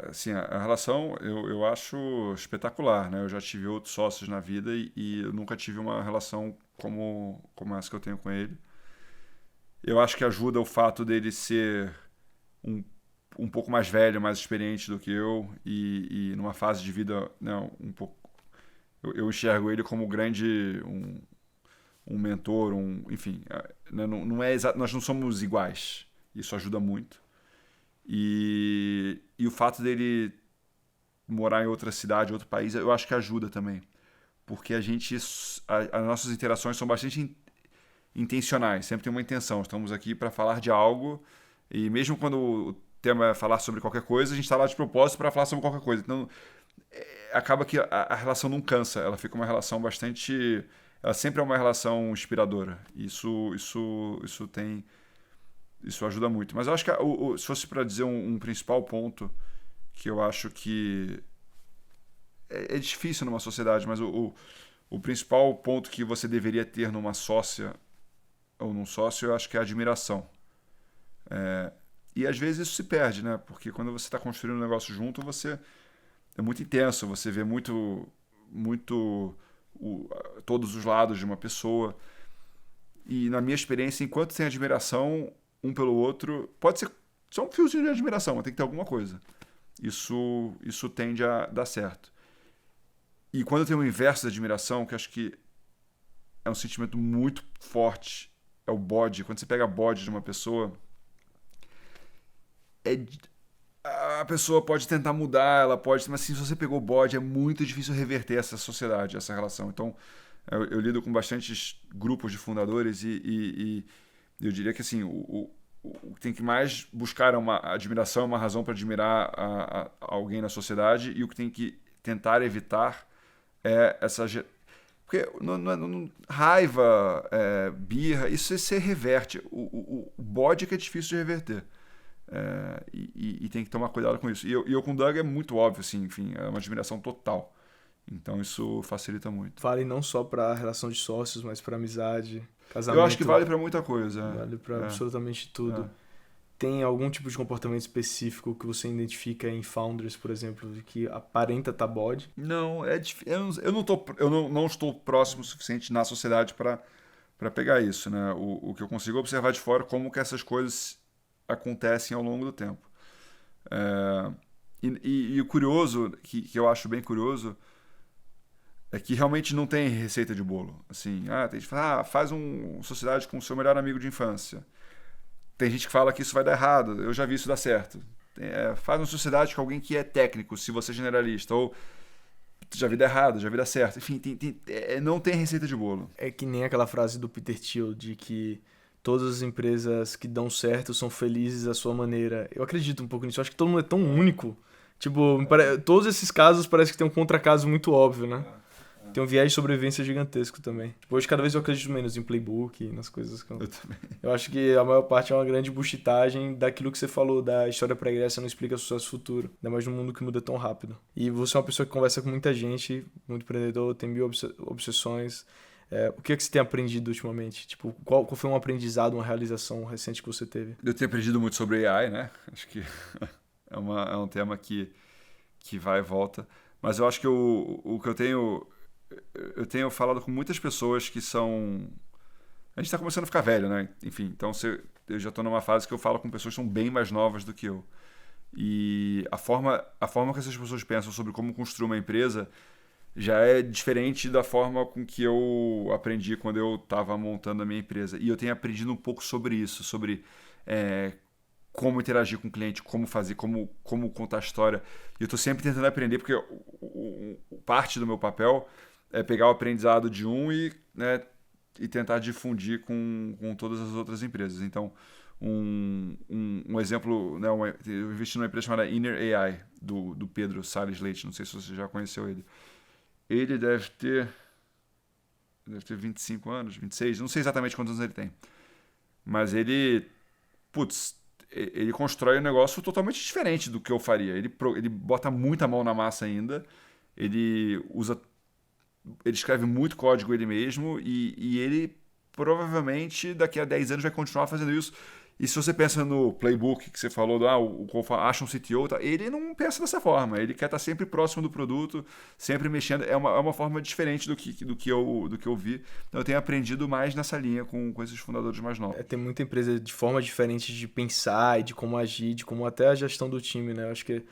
Assim, a relação eu acho espetacular, né? Eu já tive outros sócios na vida e eu nunca tive uma relação como essa que eu tenho com ele. Eu acho que ajuda o fato dele ser um pouco mais velho, mais experiente do que eu e numa fase de vida, né, um pouco. Eu enxergo ele como um mentor, enfim, né, não é nós não somos iguais. Isso ajuda muito. E o fato dele morar em outra cidade, outro país, eu acho que ajuda também. Porque as nossas interações são bastante intencionais, sempre tem uma intenção. Estamos aqui para falar de algo e mesmo quando o tema é falar sobre qualquer coisa, a gente está lá de propósito para falar sobre qualquer coisa. Então, acaba que a relação não cansa, ela fica uma relação bastante... Ela sempre é uma relação inspiradora. Isso ajuda muito. Mas eu acho que se fosse para dizer um principal ponto que eu acho que é difícil numa sociedade, mas o principal ponto que você deveria ter numa sócia ou num sócio, eu acho que é a admiração. E às vezes isso se perde, né? Porque quando você está construindo um negócio junto, você é muito intenso, você vê muito todos os lados de uma pessoa. E na minha experiência, enquanto tem admiração um pelo outro, pode ser só um fiozinho de admiração, mas tem que ter alguma coisa. Isso tende a dar certo. E quando tem o inverso da admiração, que acho que é um sentimento muito forte, é o bode. Quando você pega bode de uma pessoa, a pessoa pode tentar mudar, mas assim, se você pegou bode, é muito difícil reverter essa sociedade, essa relação. Então, eu lido com bastantes grupos de fundadores e eu diria que assim, o que tem que mais buscar é uma admiração, uma razão para admirar alguém na sociedade, e o que tem que tentar evitar é essa... Porque raiva, birra, isso você reverte. O bode é que é difícil de reverter. E tem que tomar cuidado com isso. E eu com o Doug é muito óbvio, assim, enfim, é uma admiração total. Então isso facilita muito. Vale não só para relação de sócios, mas para amizade, casamento. Eu acho que vale para muita coisa. Vale para absolutamente tudo. Tem algum tipo de comportamento específico que você identifica em founders, por exemplo, que aparenta estar bode? Não, é difícil. Eu não estou próximo o suficiente na sociedade para pegar isso, né? O que eu consigo observar de fora, como que essas coisas acontecem ao longo do tempo. E o curioso, que eu acho bem curioso, é que realmente não tem receita de bolo. Assim, tem gente que fala, faz uma sociedade com o seu melhor amigo de infância. Tem gente que fala que isso vai dar errado. Eu já vi isso dar certo. Faz uma sociedade com alguém que é técnico, se você é generalista. Ou já vi dar errado, já vi dar certo. Enfim, não tem receita de bolo. É que nem aquela frase do Peter Thiel de que todas as empresas que dão certo são felizes à sua maneira. Eu acredito um pouco nisso. Eu acho que todo mundo é tão único. Tipo, todos esses casos parece que tem um contracaso muito óbvio, né? Tem um viés de sobrevivência gigantesco também. Tipo, hoje, cada vez eu acredito menos em playbook e nas coisas que eu também. Eu acho que a maior parte é uma grande bullshitagem daquilo que você falou, da história pregressa não explica sucesso futuro. Ainda mais num mundo que muda tão rápido. E você é uma pessoa que conversa com muita gente, muito empreendedor, tem 1000 obsessões. O que você tem aprendido ultimamente? Tipo, qual foi um aprendizado, uma realização recente que você teve? Eu tenho aprendido muito sobre AI, né? Acho que é um tema que vai e volta. Mas eu acho que o que eu tenho falado com muitas pessoas que são A gente tá começando a ficar velho, né? Enfim, então eu já tô numa fase que eu falo com pessoas que são bem mais novas do que eu. E a forma que essas pessoas pensam sobre como construir uma empresa já é diferente da forma com que eu aprendi quando eu estava montando a minha empresa. E eu tenho aprendido um pouco sobre isso, sobre como interagir com o cliente, como fazer, como contar a história. E eu estou sempre tentando aprender, porque parte do meu papel é pegar o aprendizado de né, e tentar difundir com todas as outras empresas. Então, um exemplo, né, eu investi numa empresa chamada Inner AI, do Pedro Salles Leite, não sei se você já conheceu ele. Ele deve ter 25 anos, 26, não sei exatamente quantos anos ele tem. Mas ele constrói um negócio totalmente diferente do que eu faria. Ele bota muita mão na massa ainda, ele escreve muito código ele mesmo e ele provavelmente daqui a 10 anos vai continuar fazendo isso. E se você pensa no playbook que você falou, acha um CTO, tá? Ele não pensa dessa forma. Ele quer estar sempre próximo do produto, sempre mexendo. É uma forma diferente do que eu vi. Então eu tenho aprendido mais nessa linha com esses fundadores mais novos. Tem muita empresa de forma diferente de pensar e de como agir, de como até a gestão do time, né? Eu acho que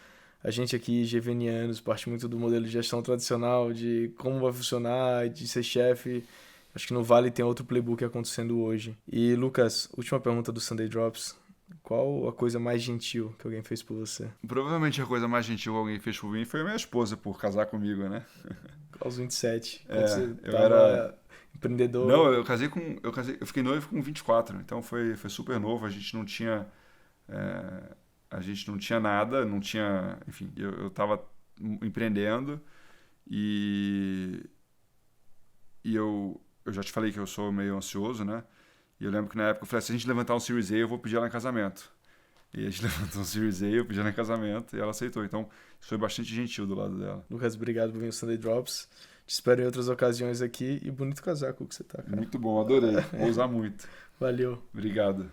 a gente aqui, GVNianos, parte muito do modelo de gestão tradicional, de como vai funcionar, de ser chefe. Acho que no Vale tem outro playbook acontecendo hoje. E, Lucas, última pergunta do Sunday Drops. Qual a coisa mais gentil que alguém fez por você? Provavelmente a coisa mais gentil que alguém fez por mim foi a minha esposa, por casar comigo, né? Aos 27. Quando você eu tava era empreendedor. Não, eu fiquei noivo com 24, então foi super novo, a gente não tinha nada, não tinha, enfim, eu tava empreendendo e eu já te falei que eu sou meio ansioso, né? E eu lembro que na época eu falei, se a gente levantar um Series A, eu vou pedir ela em casamento. E a gente levantou um Series A, eu pedi ela em casamento e ela aceitou. Então, isso foi bastante gentil do lado dela. Lucas, obrigado por vir ao Sunday Drops. Te espero em outras ocasiões aqui e bonito casaco que você tá, cara. Muito bom, adorei. Vou usar muito. Valeu. Obrigado.